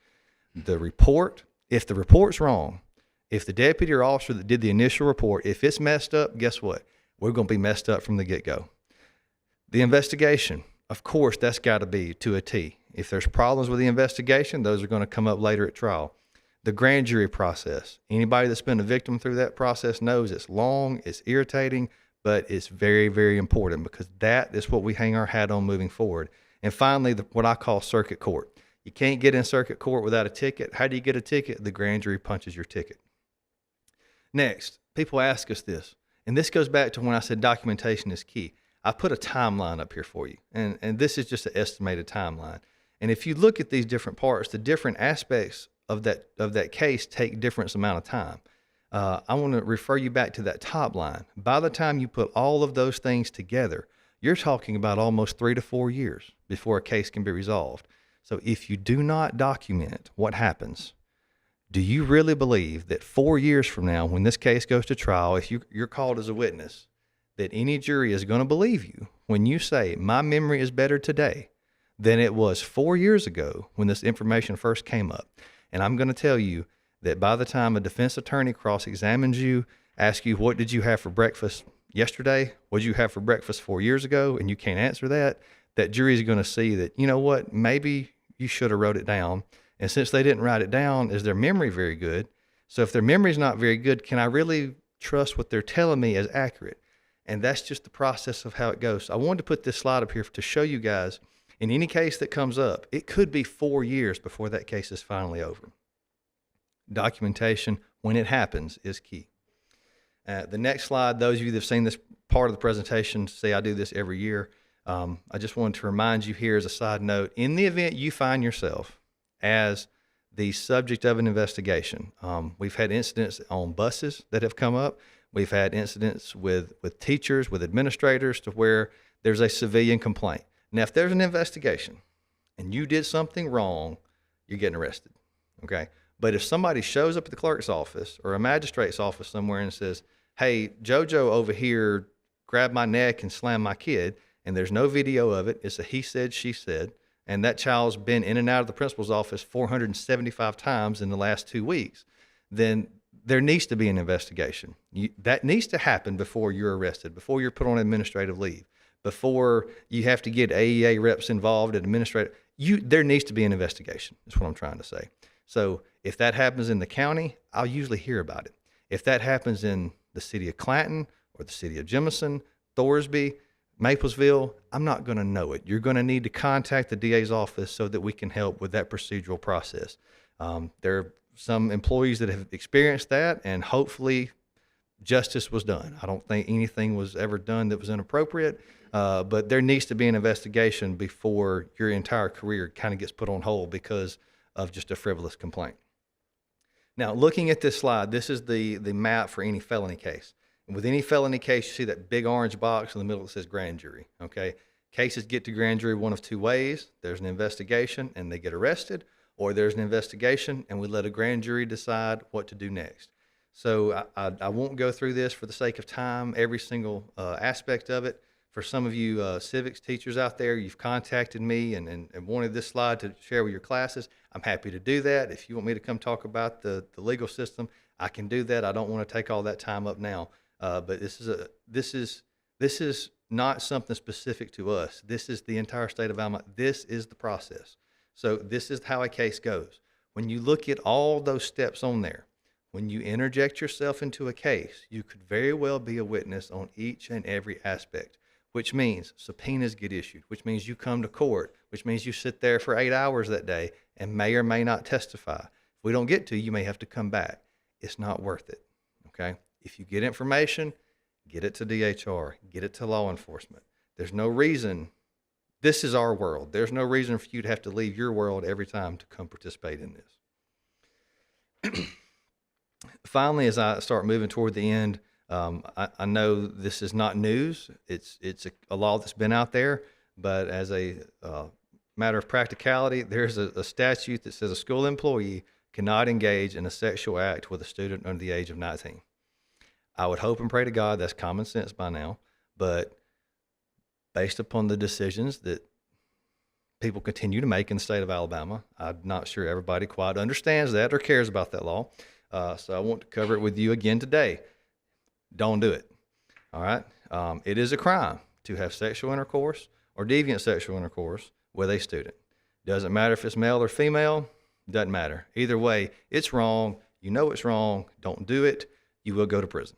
The report, if the report's wrong, if the deputy or officer that did the initial report, if it's messed up, guess what? We're going to be messed up from the get-go. The investigation, of course, that's got to be to a T. If there's problems with the investigation, those are going to come up later at trial. The grand jury process. Anybody that's been a victim through that process knows it's long, it's irritating, but it's very, very important because that is what we hang our hat on moving forward. And finally, what I call circuit court. You can't get in circuit court without a ticket. How do you get a ticket? The grand jury punches your ticket. Next, people ask us this, and this goes back to when I said documentation is key. I put a timeline up here for you, and this is just an estimated timeline. And if you look at these different parts, the different aspects of that case take different amount of time. I want to refer you back to that top line. By the time you put all of those things together, you're talking about almost 3 to 4 years before a case can be resolved. So if you do not document what happens, do you really believe that 4 years from now, when this case goes to trial, if you're called as a witness, that any jury is going to believe you when you say, my memory is better today than it was 4 years ago when this information first came up? And I'm going to tell you that by the time a defense attorney cross-examines you, asks you, what did you have for breakfast yesterday? What did you have for breakfast 4 years ago? And you can't answer that, that jury is going to see that, you know what, maybe you should have wrote it down. And since they didn't write it down, is their memory very good? So if their memory is not very good, can I really trust what they're telling me as accurate? And that's just the process of how it goes. So I wanted to put this slide up here to show you guys, in any case that comes up, it could be 4 years before that case is finally over. Documentation, when it happens, is key. The next slide, those of you that have seen this part of the presentation say I do this every year. I just wanted to remind you here as a side note, in the event you find yourself as the subject of an investigation, we've had incidents on buses that have come up. We've had incidents with teachers, with administrators, to where there's a civilian complaint. Now, if there's an investigation and you did something wrong, you're getting arrested, okay? But if somebody shows up at the clerk's office or a magistrate's office somewhere and says, hey, JoJo over here grabbed my neck and slammed my kid, and there's no video of it, it's a he said, she said, and that child's been in and out of the principal's office 475 times in the last 2 weeks, then there needs to be an investigation. That needs to happen before you're arrested, before you're put on administrative leave, before you have to get AEA reps involved and administrative. There needs to be an investigation, is what I'm trying to say. So if that happens in the county, I'll usually hear about it. If that happens in the city of Clanton or the city of Jemison, Thorsby, Maplesville, I'm not going to know it. You're going to need to contact the DA's office so that we can help with that procedural process. There are some employees that have experienced that, and hopefully justice was done. I don't think anything was ever done that was inappropriate, but there needs to be an investigation before your entire career kind of gets put on hold because of just a frivolous complaint. Now, looking at this slide, this is the map for any felony case. And with any felony case, you see that big orange box in the middle that says grand jury, okay? Cases get to grand jury one of two ways. There's an investigation and they get arrested, or there's an investigation and we let a grand jury decide what to do next. So I won't go through this for the sake of time, every single aspect of it. For some of you civics teachers out there, you've contacted me and wanted this slide to share with your classes. I'm happy to do that. If you want me to come talk about the legal system, I can do that. I don't want to take all that time up now. But this is not something specific to us. This is the entire state of Alabama. This is the process. So this is how a case goes. When you look at all those steps on there, when you interject yourself into a case, you could very well be a witness on each and every aspect, which means subpoenas get issued, which means you come to court, which means you sit there for 8 hours that day and may or may not testify. If we don't get to, you may have to come back. It's not worth it, okay? If you get information, get it to DHR, get it to law enforcement. There's no reason, this is our world. There's no reason for you to have to leave your world every time to come participate in this. Finally, as I start moving toward the end, I know this is not news. It's a law that's been out there, but as a matter of practicality, there's a statute that says a school employee cannot engage in a sexual act with a student under the age of 19. I would hope and pray to God that's common sense by now, but based upon the decisions that people continue to make in the state of Alabama, I'm not sure everybody quite understands that or cares about that law. So I want to cover it with you again today. Don't do it. All right. It is a crime to have sexual intercourse or deviant sexual intercourse with a student. Doesn't matter if it's male or female. Doesn't matter. Either way, it's wrong. You know it's wrong. Don't do it. You will go to prison.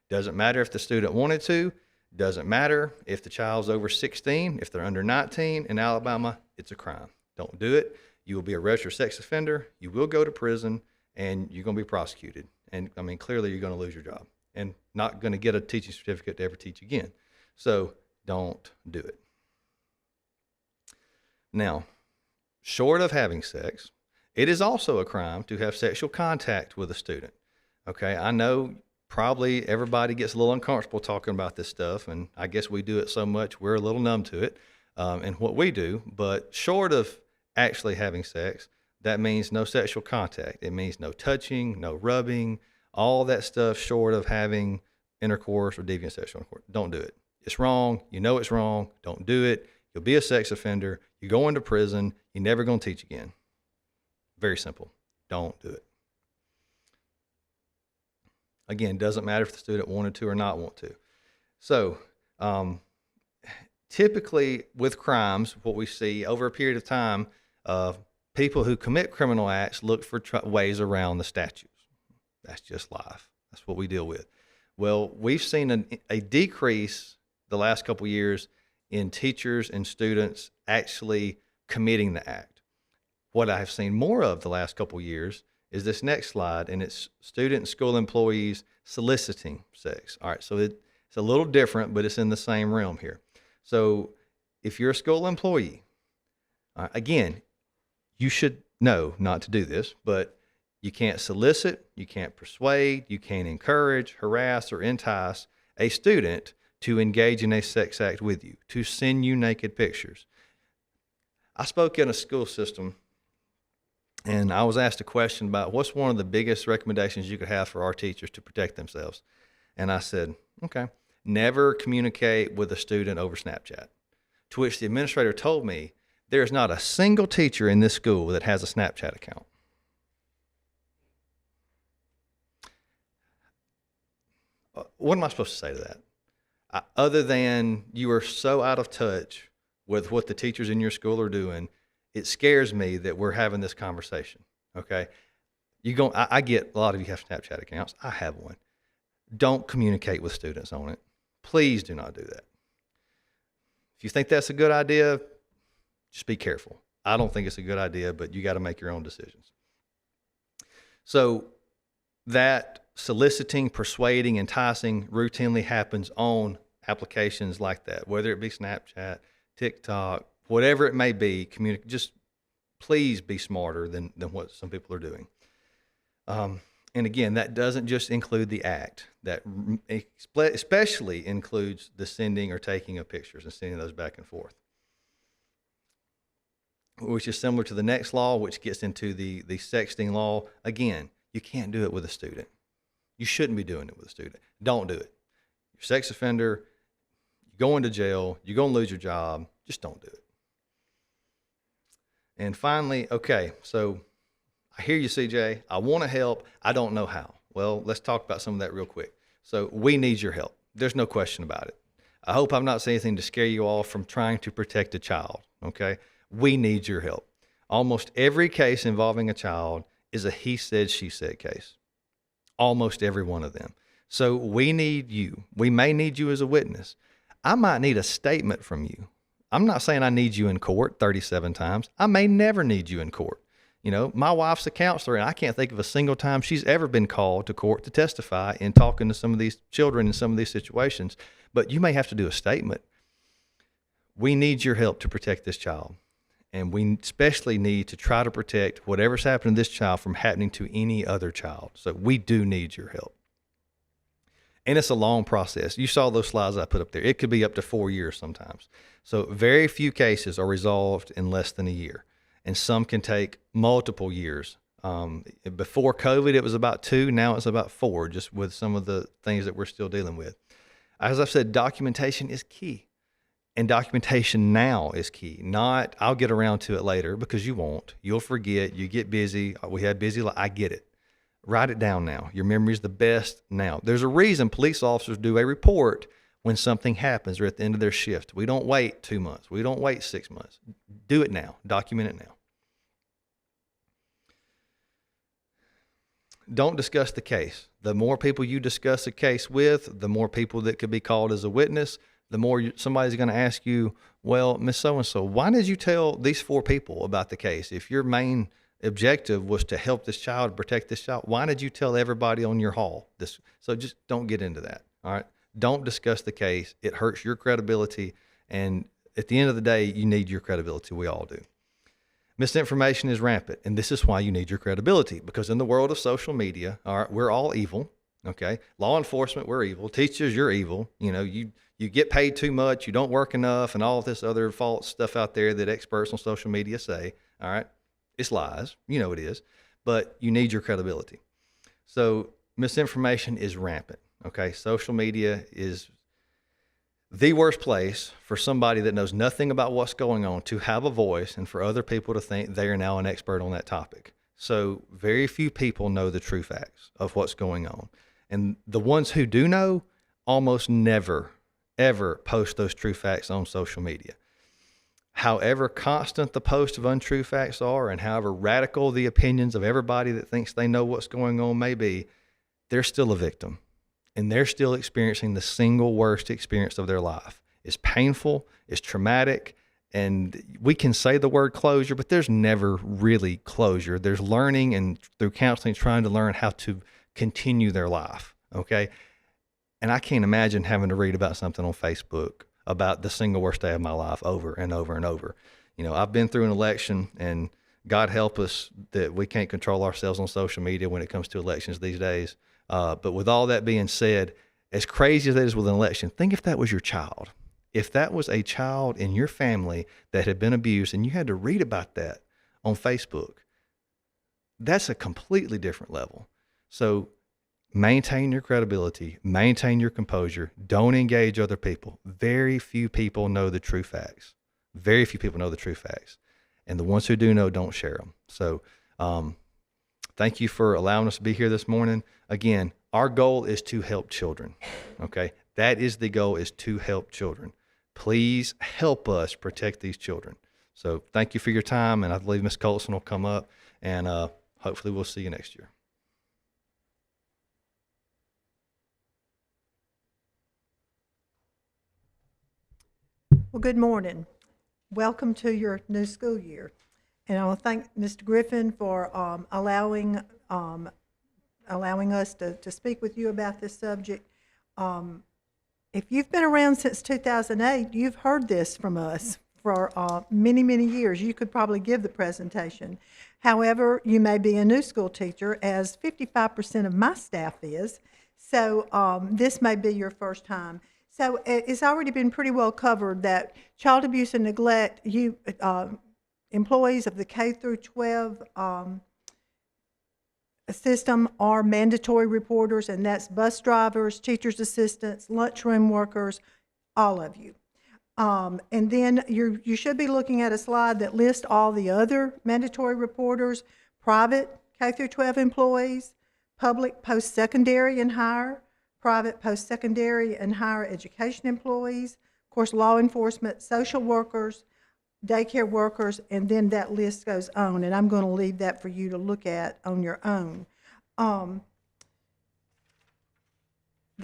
Doesn't matter if the student wanted to. Doesn't matter if the child's over 16. If they're under 19 in Alabama, it's a crime. Don't do it. You will be a registered sex offender. You will go to prison, and you're going to be prosecuted. And, I mean, clearly you're going to lose your job and not going to get a teaching certificate to ever teach again. So don't do it. Now, short of having sex, it is also a crime to have sexual contact with a student. Okay, I know probably everybody gets a little uncomfortable talking about this stuff, and I guess we do it so much we're a little numb to it and what we do. But short of actually having sex, that means no sexual contact. It means no touching, no rubbing, all that stuff short of having intercourse or deviant sexual intercourse. Don't do it. It's wrong. You know it's wrong. Don't do it. You'll be a sex offender. You go into prison. You're never going to teach again. Very simple. Don't do it. Again, doesn't matter if the student wanted to or not want to. So typically with crimes, what we see over a period of time, people who commit criminal acts look for ways around the statutes. That's just life. That's what we deal with. Well, we've seen a decrease the last couple of years in teachers and students actually committing the act. What I have seen more of the last couple of years is this next slide, and it's student and school employees soliciting sex. All right, so it's a little different, but it's in the same realm here. So if you're a school employee, again, you should know not to do this, but you can't solicit, you can't persuade, you can't encourage, harass, or entice a student to engage in a sex act with you, to send you naked pictures. I spoke in a school system, and I was asked a question about what's one of the biggest recommendations you could have for our teachers to protect themselves. And I said, okay, never communicate with a student over Snapchat. To which the administrator told me, there's not a single teacher in this school that has a Snapchat account. What am I supposed to say to that? Other than you are so out of touch with what the teachers in your school are doing, it scares me that we're having this conversation, okay? I get a lot of you have Snapchat accounts. I have one. Don't communicate with students on it. Please do not do that. If you think that's a good idea, just be careful. I don't think it's a good idea, but you got to make your own decisions. So that soliciting, persuading, enticing routinely happens on applications like that, whether it be Snapchat, TikTok, whatever it may be. Just please be smarter than what some people are doing. And again, that doesn't just include the act. That especially includes the sending or taking of pictures and sending those back and forth, which is similar to the next law, which gets into the sexting law. Again, you can't do it with a student. You shouldn't be doing it with a student. Don't do it. You're a sex offender. You're going to jail. You're going to lose your job. Just don't do it. And finally, okay, so I hear you, CJ. I want to help. I don't know how. Well, let's talk about some of that real quick. So we need your help. There's no question about it. I hope I'm not saying anything to scare you off from trying to protect a child, okay? We need your help. Almost every case involving a child is a he said, she said case. Almost every one of them. So we need you. We may need you as a witness. I might need a statement from you. I'm not saying I need you in court 37 times. I may never need you in court. You know, my wife's a counselor, and I can't think of a single time she's ever been called to court to testify in talking to some of these children in some of these situations. But you may have to do a statement. We need your help to protect this child. And we especially need to try to protect whatever's happened to this child from happening to any other child. So we do need your help. And it's a long process. You saw those slides I put up there. It could be up to 4 years sometimes. So very few cases are resolved in less than a year. And some can take multiple years. Before COVID, it was about 2. Now it's about 4, just with some of the things that we're still dealing with. As I've said, documentation is key. And documentation now is key. Not, I'll get around to it later, because you won't. You'll forget. You get busy. We had busy. I get it. Write it down now. Your memory is the best now. There's a reason police officers do a report when something happens or at the end of their shift. We don't wait 2 months. We don't wait 6 months. Do it now. Document it now. Don't discuss the case. The more people you discuss a case with, the more people that could be called as a witness, the more somebody's going to ask you, well, Miss So-and-so, why did you tell these 4 people about the case? If your main objective was to help this child, protect this child, why did you tell everybody on your hall this? So just don't get into that. All right. Don't discuss the case. It hurts your credibility. And at the end of the day, you need your credibility. We all do. Misinformation is rampant. And this is why you need your credibility, because in the world of social media, all right, we're all evil. Okay. Law enforcement, we're evil. Teachers, you're evil. You know, you get paid too much. You don't work enough, and all of this other false stuff out there that experts on social media say. All right. It's lies. You know it is. But you need your credibility. So misinformation is rampant. Okay. Social media is the worst place for somebody that knows nothing about what's going on to have a voice, and for other people to think they are now an expert on that topic. So very few people know the true facts of what's going on. And the ones who do know almost never, ever post those true facts on social media. However constant the post of untrue facts are, and however radical the opinions of everybody that thinks they know what's going on may be, they're still a victim. And they're still experiencing the single worst experience of their life. It's painful, it's traumatic, and we can say the word closure, but there's never really closure. There's learning, and through counseling, trying to learn how to continue their life, okay? And I can't imagine having to read about something on Facebook about the single worst day of my life over and over and over. You know, I've been through an election, and God help us that we can't control ourselves on social media when it comes to elections these days. But with all that being said, as crazy as that is with an election, think if that was your child. If that was a child in your family that had been abused and you had to read about that on Facebook, that's a completely different level. So maintain your credibility, maintain your composure, don't engage other people. Very few people know the true facts. Very few people know the true facts. And the ones who do know don't share them. So thank you for allowing us to be here this morning. Again, our goal is to help children, okay? That is the goal, is to help children. Please help us protect these children. So thank you for your time, and I believe Ms. Colson will come up, and hopefully we'll see you next year. Well, good morning. Welcome to your new school year. And I want to thank Mr. Griffin for allowing allowing us to speak with you about this subject. If you've been around since 2008, you've heard this from us for many, many years. You could probably give the presentation. However, you may be a new school teacher, as 55% of my staff is, so this may be your first time. So it's already been pretty well covered that child abuse and neglect, employees of the K through 12 system are mandatory reporters, and that's bus drivers, teachers' assistants, lunchroom workers, all of you. And then you should be looking at a slide that lists all the other mandatory reporters: private K through 12 employees, public post-secondary and higher, private post-secondary and higher education employees, of course, law enforcement, social workers, daycare workers, and then that list goes on. And I'm going to leave that for you to look at on your own. The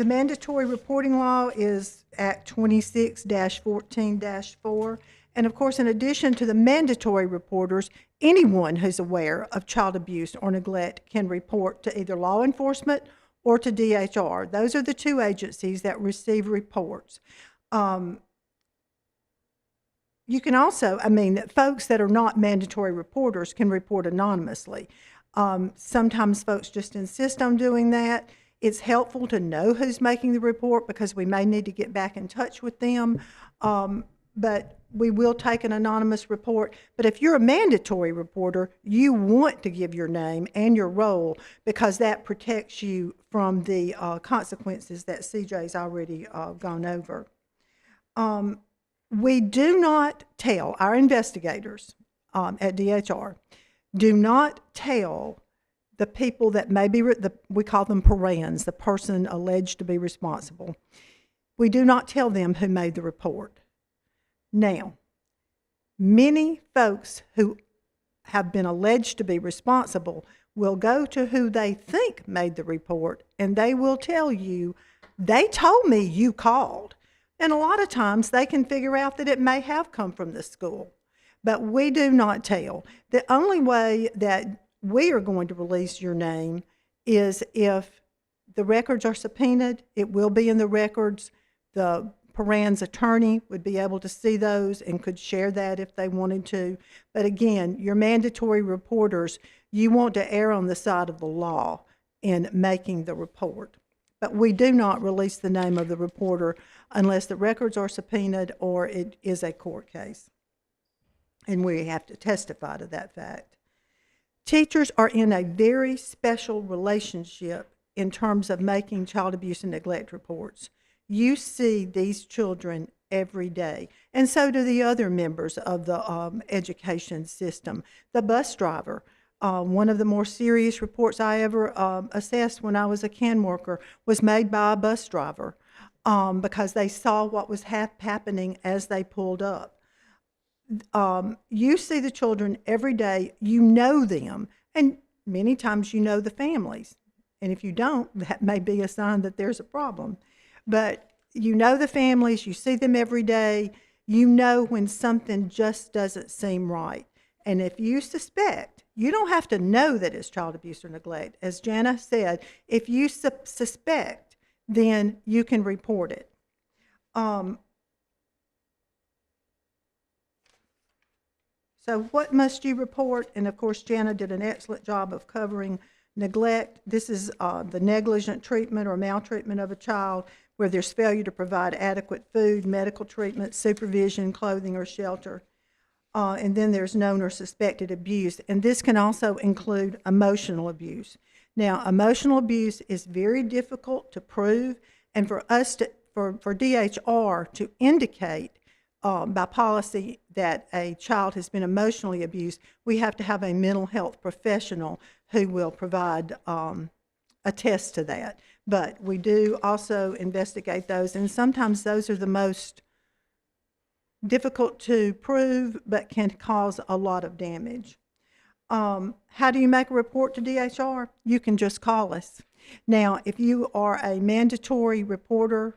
mandatory reporting law is Act 26-14-4. And of course, in addition to the mandatory reporters, anyone who's aware of child abuse or neglect can report to either law enforcement or to DHR. Those are the two agencies that receive reports. You can also, folks that are not mandatory reporters can report anonymously. Sometimes folks just insist on doing that. It's helpful to know who's making the report because we may need to get back in touch with them. But we will take an anonymous report. But if you're a mandatory reporter, you want to give your name and your role because that protects you from the consequences that CJ's already gone over. We do not tell, our investigators at DHR, do not tell the people that may be, we call them parens, the person alleged to be responsible. We do not tell them who made the report. Now, many folks who have been alleged to be responsible will go to who they think made the report, and they will tell you, they told me you called. And a lot of times they can figure out that it may have come from the school, but we do not tell. The only way that we are going to release your name is if the records are subpoenaed. It will be in the records. The paren's attorney would be able to see those and could share that if they wanted to. But again, your mandatory reporters, you want to err on the side of the law in making the report. But we do not release the name of the reporter unless the records are subpoenaed or it is a court case. And we have to testify to that fact. Teachers are in a very special relationship in terms of making child abuse and neglect reports. You see these children every day, and so do the other members of the education system. The bus driver, one of the more serious reports I ever assessed when I was a CAN worker was made by a bus driver because they saw what was happening as they pulled up. You see the children every day, you know them, and many times you know the families. And if you don't, that may be a sign that there's a problem. But you know the families, you see them every day, you know when something just doesn't seem right. And if you suspect, you don't have to know that it's child abuse or neglect. As Jana said, if you suspect, then you can report it. So what must you report? And of course, Jana did an excellent job of covering neglect. This is the negligent treatment or maltreatment of a child where there's failure to provide adequate food, medical treatment, supervision, clothing, or shelter. And then there's known or suspected abuse. And this can also include emotional abuse. Now, emotional abuse is very difficult to prove, and for us to, for DHR to indicate by policy that a child has been emotionally abused, we have to have a mental health professional who will provide attest to that. But we do also investigate those, and sometimes those are the most difficult to prove but can cause a lot of damage. How do you make a report to DHR? You can just call us. Now, if you are a mandatory reporter,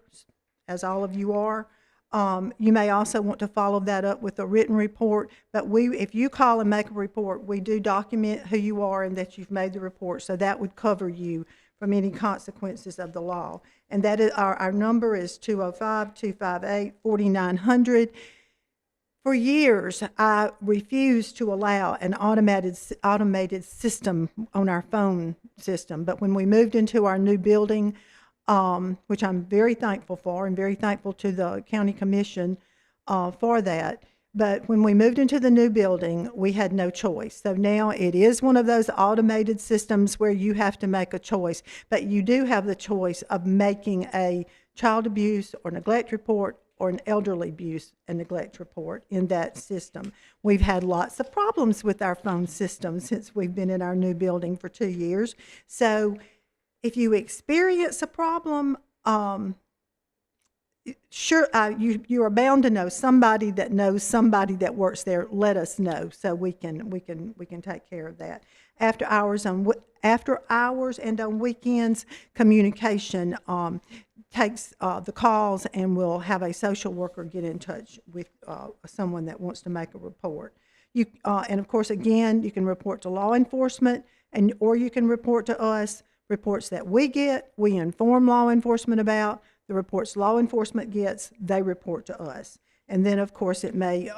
as all of you are, You may also want to follow that up with a written report, but if you call and make a report, we do document who you are and that you've made the report, so that would cover you from any consequences of the law. And that is, our number is 205-258-4900. For years, I refused to allow an automated system on our phone system, but when we moved into our new building, which I'm very thankful for, and very thankful to the county commission for that. But when we moved into the new building, we had no choice. So now it is one of those automated systems where you have to make a choice, but you do have the choice of making a child abuse or neglect report or an elderly abuse and neglect report in that system. We've had lots of problems with our phone system since we've been in our new building for 2 years. So if you experience a problem, you are bound to know somebody that knows somebody that works there. Let us know so we can take care of that. After hours and on weekends, communication takes the calls, and we'll have a social worker get in touch with someone that wants to make a report. And of course, again, you can report to law enforcement, or you can report to us. Reports that we get, we inform law enforcement about. The reports law enforcement gets, they report to us. And then, of course, it may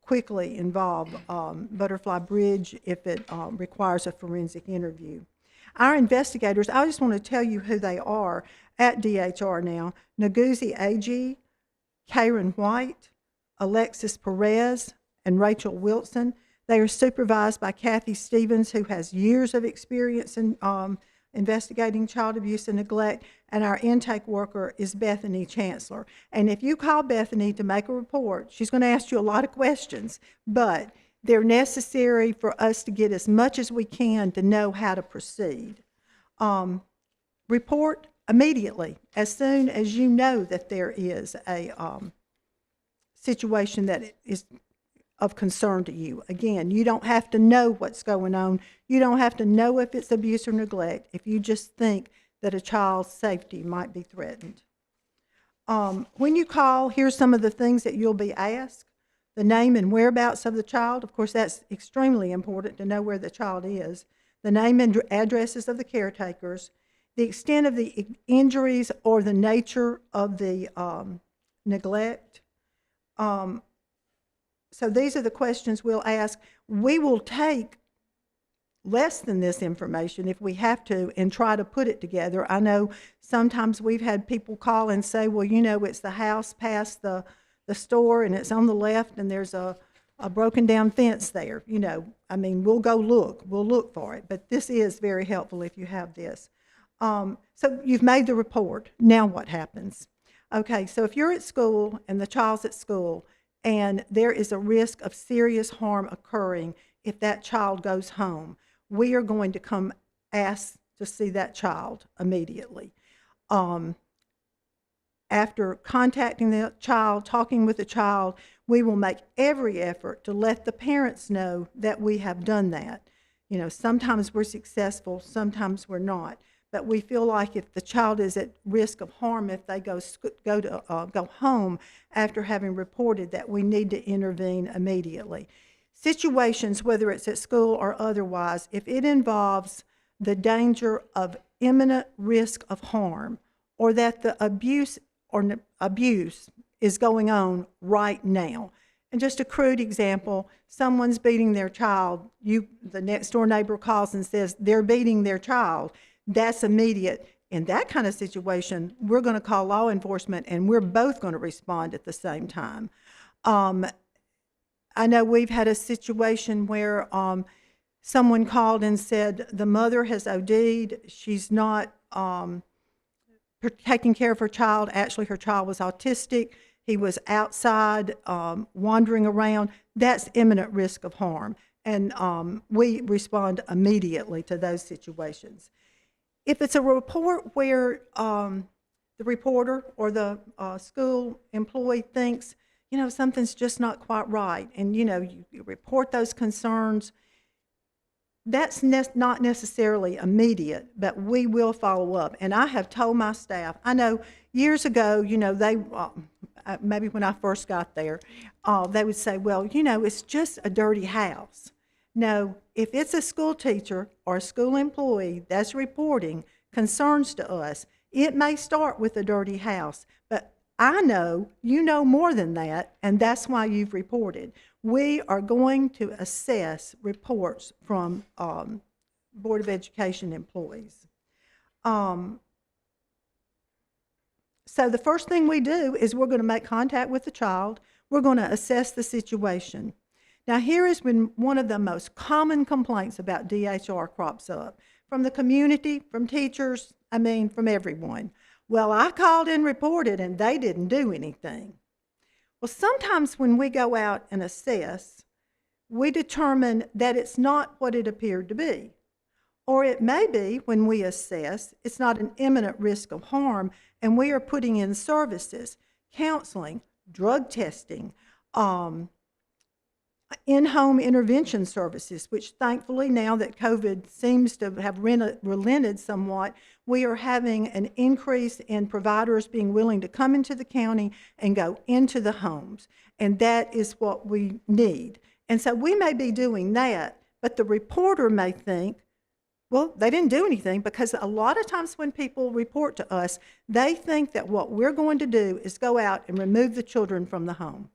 quickly involve Butterfly Bridge if it requires a forensic interview. Our investigators, I just want to tell you who they are at DHR now. Naguzi Agee, Karen White, Alexis Perez, and Rachel Wilson. They are supervised by Kathy Stevens, who has years of experience in investigating child abuse and neglect, and our intake worker is Bethany Chancellor. And if you call Bethany to make a report, she's going to ask you a lot of questions, but they're necessary for us to get as much as we can to know how to proceed. Report immediately, as soon as you know that there is a situation that is of concern to you. Again, you don't have to know what's going on. You don't have to know if it's abuse or neglect if you just think that a child's safety might be threatened. When you call, here's some of the things that you'll be asked. The name and whereabouts of the child. Of course, that's extremely important to know where the child is. The name and addresses of the caretakers. The extent of the injuries or the nature of the neglect. So these are the questions we'll ask. We will take less than this information if we have to and try to put it together. I know sometimes we've had people call and say, well, you know, it's the house past the store and it's on the left and there's a broken down fence there. You know, I mean, we'll go look. We'll look for it. But this is very helpful if you have this. So you've made the report. Now what happens? Okay, so if you're at school and the child's at school, and there is a risk of serious harm occurring if that child goes home, we are going to come ask to see that child immediately. After contacting the child, talking with the child, we will make every effort to let the parents know that we have done that. You know, sometimes we're successful, sometimes we're not. But we feel like if the child is at risk of harm if they go home after having reported, that we need to intervene immediately. Situations, whether it's at school or otherwise, if it involves the danger of imminent risk of harm, or that the abuse is going on right now. And just a crude example, someone's beating their child, the next door neighbor calls and says they're beating their child. That's immediate. In that kind of situation, we're going to call law enforcement and we're both going to respond at the same time. I know we've had a situation where someone called and said the mother has OD'd. She's not taking care of her child. Actually, her child was autistic. He was outside wandering around. That's imminent risk of harm. And we respond immediately to those situations. If it's a report where the reporter or the school employee thinks, you know, something's just not quite right, and, you know, you report those concerns, that's not necessarily immediate, but we will follow up. And I have told my staff, I know years ago, maybe when I first got there, they would say, well, it's just a dirty house. No, if it's a school teacher or a school employee that's reporting concerns to us, it may start with a dirty house, but I know you know more than that, and that's why you've reported. We are going to assess reports from Board of Education employees. So the first thing we do is we're going to make contact with the child. We're going to assess the situation. Now, here is when one of the most common complaints about DHR crops up from the community, from teachers, from everyone. Well, I called and reported, and they didn't do anything. Well, sometimes when we go out and assess, we determine that it's not what it appeared to be. Or it may be, when we assess, it's not an imminent risk of harm, and we are putting in services, counseling, drug testing, in-home intervention services, which thankfully, now that COVID seems to have relented somewhat, we are having an increase in providers being willing to come into the county and go into the homes. And that is what we need. And so we may be doing that, but the reporter may think, well, they didn't do anything, because a lot of times when people report to us, they think that what we're going to do is go out and remove the children from the home.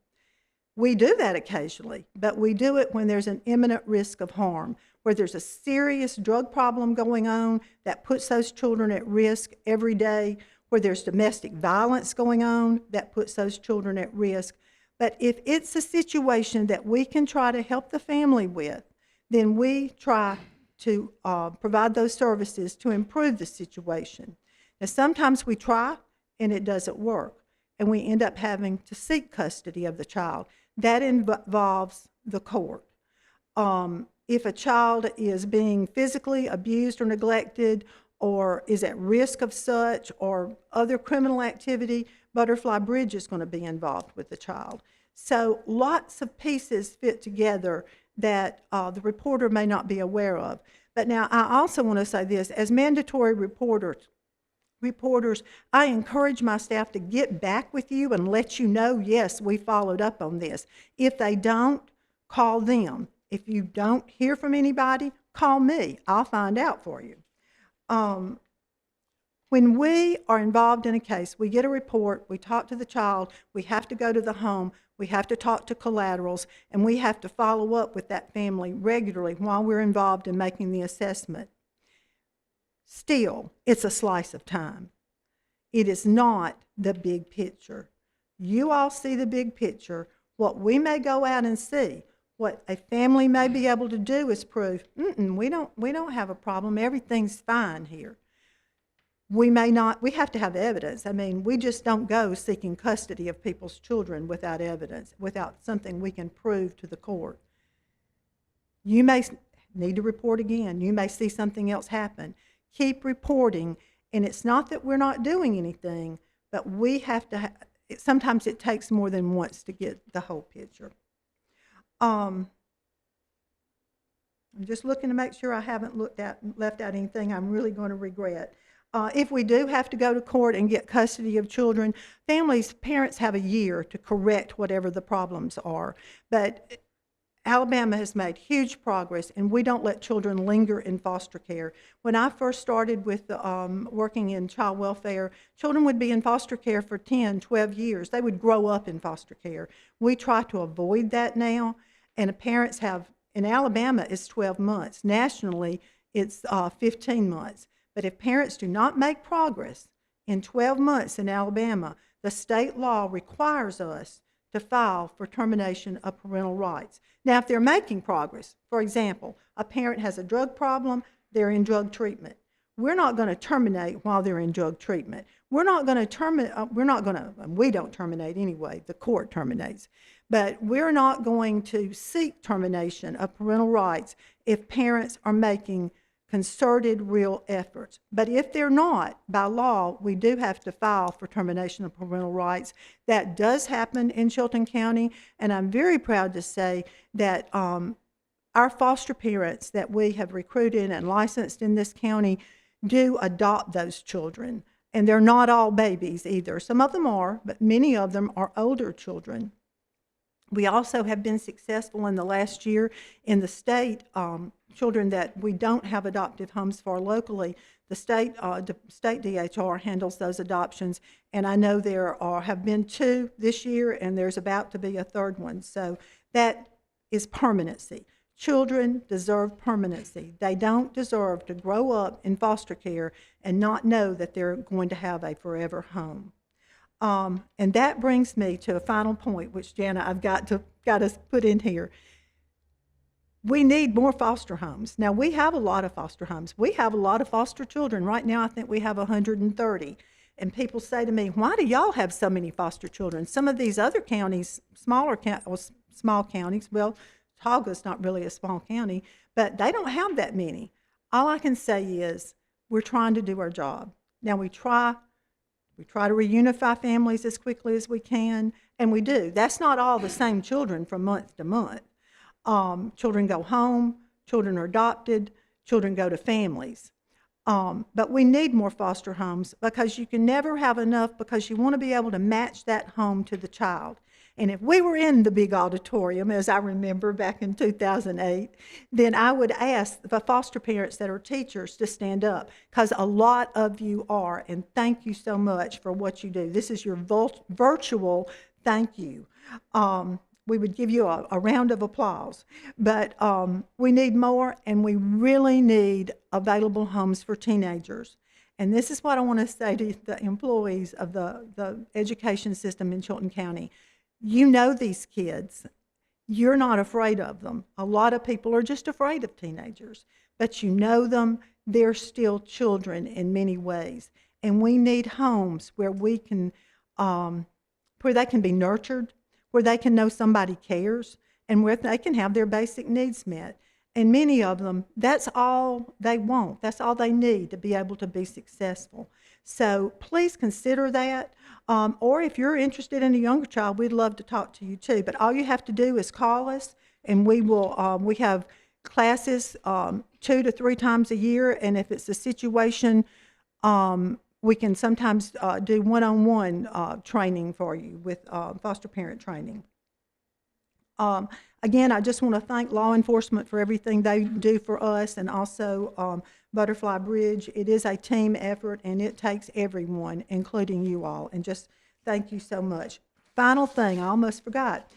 We do that occasionally, but we do it when there's an imminent risk of harm, where there's a serious drug problem going on that puts those children at risk every day, where there's domestic violence going on that puts those children at risk. But if it's a situation that we can try to help the family with, then we try to provide those services to improve the situation. Now, sometimes we try and it doesn't work, and we end up having to seek custody of the child. That involves the court. If a child is being physically abused or neglected, or is at risk of such, or other criminal activity, Butterfly Bridge is going to be involved with the child. So lots of pieces fit together that the reporter may not be aware of. But now I also want to say this, as mandatory reporters, I encourage my staff to get back with you and let you know, yes, we followed up on this. If they don't, call them. If you don't hear from anybody, call me. I'll find out for you. When we are involved in a case, we get a report, we talk to the child, we have to go to the home, we have to talk to collaterals, and we have to follow up with that family regularly while we're involved in making the assessment. Still, it's a slice of time. It is not the big picture. You all see the big picture. What we may go out and see, what a family may be able to do is prove, we don't have a problem. Everything's fine here. We have to have evidence. We just don't go seeking custody of people's children without evidence, without something we can prove to the court. You may need to report again. You may see something else happen. Keep reporting, and it's not that we're not doing anything, but we have to, sometimes it takes more than once to get the whole picture. I'm just looking to make sure I haven't left out anything I'm really going to regret. If we do have to go to court and get custody of children, parents have a year to correct whatever the problems are. But Alabama has made huge progress, and we don't let children linger in foster care. When I first started with working in child welfare, children would be in foster care for 10, 12 years. They would grow up in foster care. We try to avoid that now, and parents have, in Alabama, it's 12 months. Nationally, it's 15 months. But if parents do not make progress in 12 months in Alabama, the state law requires us to file for termination of parental rights. Now, if they're making progress, for example, a parent has a drug problem, they're in drug treatment. We're not going to terminate while they're in drug treatment. We don't terminate anyway, the court terminates. But we're not going to seek termination of parental rights if parents are making concerted real efforts. But if they're not, by law, we do have to file for termination of parental rights. That does happen in Chilton County, and I'm very proud to say that our foster parents that we have recruited and licensed in this county do adopt those children. And they're not all babies either. Some of them are, but many of them are older children. We also have been successful in the last year in the state, children that we don't have adoptive homes for locally. The state DHR handles those adoptions, and I know there have been 2 this year, and there's about to be a 3rd one. So that is permanency. Children deserve permanency. They don't deserve to grow up in foster care and not know that they're going to have a forever home. And that brings me to a final point, which, Jana, I've got us put in here. We need more foster homes. Now, we have a lot of foster homes. We have a lot of foster children. Right now, I think we have 130. And people say to me, why do y'all have so many foster children? Some of these other counties, small counties, well, Tauga's not really a small county, but they don't have that many. All I can say is we're trying to do our job. Now, we try to reunify families as quickly as we can, and we do. That's not all the same children from month to month. Children go home, children are adopted, children go to families. But we need more foster homes because you can never have enough, because you want to be able to match that home to the child. And if we were in the big auditorium, as I remember back in 2008, then I would ask the foster parents that are teachers to stand up, because a lot of you are, and thank you so much for what you do. This is your virtual thank you. We would give you a round of applause, but we need more, and we really need available homes for teenagers. And this is what I want to say to the employees of the education system in Chilton County. You know these kids. You're not afraid of them. A lot of people are just afraid of teenagers, but you know them. They're still children in many ways. And we need homes where we can, where they can be nurtured, where they can know somebody cares, and where they can have their basic needs met. And many of them, that's all they want. That's all they need to be able to be successful. So please consider that. Or if you're interested in a younger child, we'd love to talk to you too. But all you have to do is call us, and we will. We have classes 2 to 3 times a year, and if it's a situation, we can sometimes do one-on-one training for you with foster parent training. Again, I just want to thank law enforcement for everything they do for us, and also Butterfly Bridge. It is a team effort, and it takes everyone, including you all, and just thank you so much. Final thing, I almost forgot.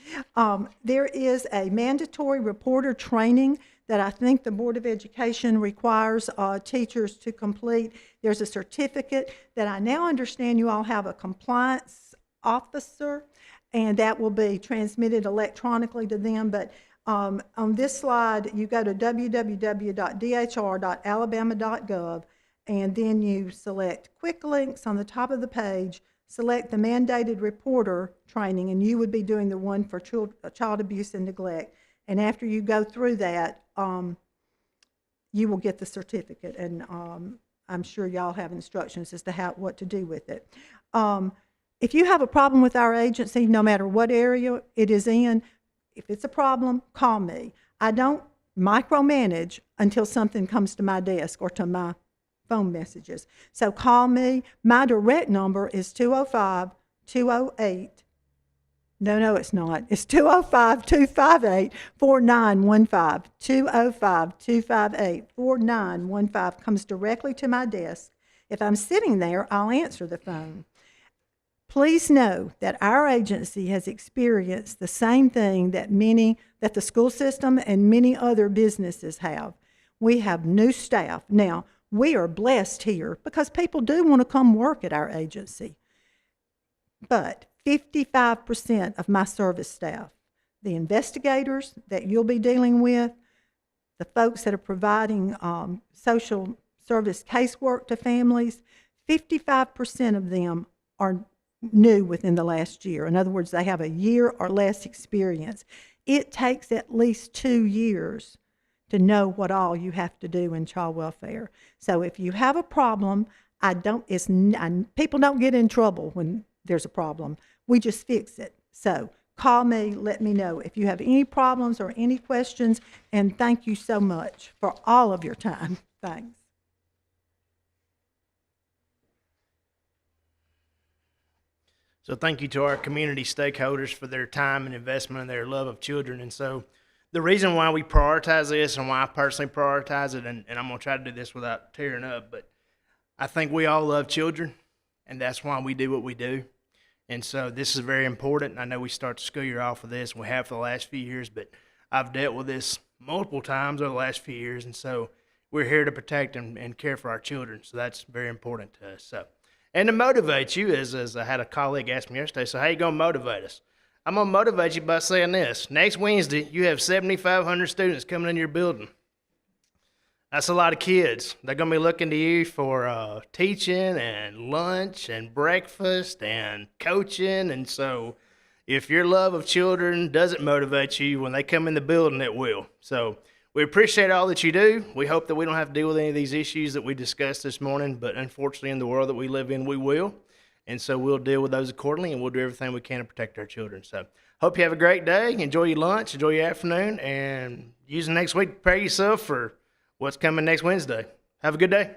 There is a mandatory reporter training that I think the Board of Education requires teachers to complete. There's a certificate that I now understand you all have a compliance officer, and that will be transmitted electronically to them. But on this slide, you go to www.dhr.alabama.gov, and then you select quick links on the top of the page, select the mandated reporter training, and you would be doing the one for child abuse and neglect. And after you go through that, you will get the certificate, and I'm sure y'all have instructions as to what to do with it. If you have a problem with our agency, no matter what area it is in, if it's a problem, call me. I don't micromanage until something comes to my desk or to my phone messages. So call me. My direct number is 205-208. No, it's not. It's 205-258-4915. 205-258-4915 comes directly to my desk. If I'm sitting there, I'll answer the phone. Please know that our agency has experienced the same thing that the school system and many other businesses have. We have new staff. Now, we are blessed here because people do want to come work at our agency. But 55% of my service staff, the investigators that you'll be dealing with, the folks that are providing social service casework to families, 55% of them are new within the last year. In other words, they have a year or less experience. It takes at least 2 years to know what all you have to do in child welfare. So if you have a problem, people don't get in trouble when there's a problem. We just fix it. So call me, let me know if you have any problems or any questions, and thank you so much for all of your time. Thanks. So thank you to our community stakeholders for their time and investment and their love of children. And so the reason why we prioritize this and why I personally prioritize it, and I'm going to try to do this without tearing up, but I think we all love children, and that's why we do what we do. And so this is very important. I know we start the school year off with this. We have for the last few years, but I've dealt with this multiple times over the last few years. And so we're here to protect and care for our children. So that's very important to us. So, and to motivate you, as I had a colleague ask me yesterday, so how you going to motivate us? I'm going to motivate you by saying this. Next Wednesday, you have 7,500 students coming in your building. That's a lot of kids. They're going to be looking to you for teaching and lunch and breakfast and coaching. And so if your love of children doesn't motivate you, when they come in the building, it will. So we appreciate all that you do. We hope that we don't have to deal with any of these issues that we discussed this morning, but unfortunately in the world that we live in, we will. And so we'll deal with those accordingly, and we'll do everything we can to protect our children. So hope you have a great day. Enjoy your lunch, enjoy your afternoon, and use the next week to prepare yourself for what's coming next Wednesday. Have a good day.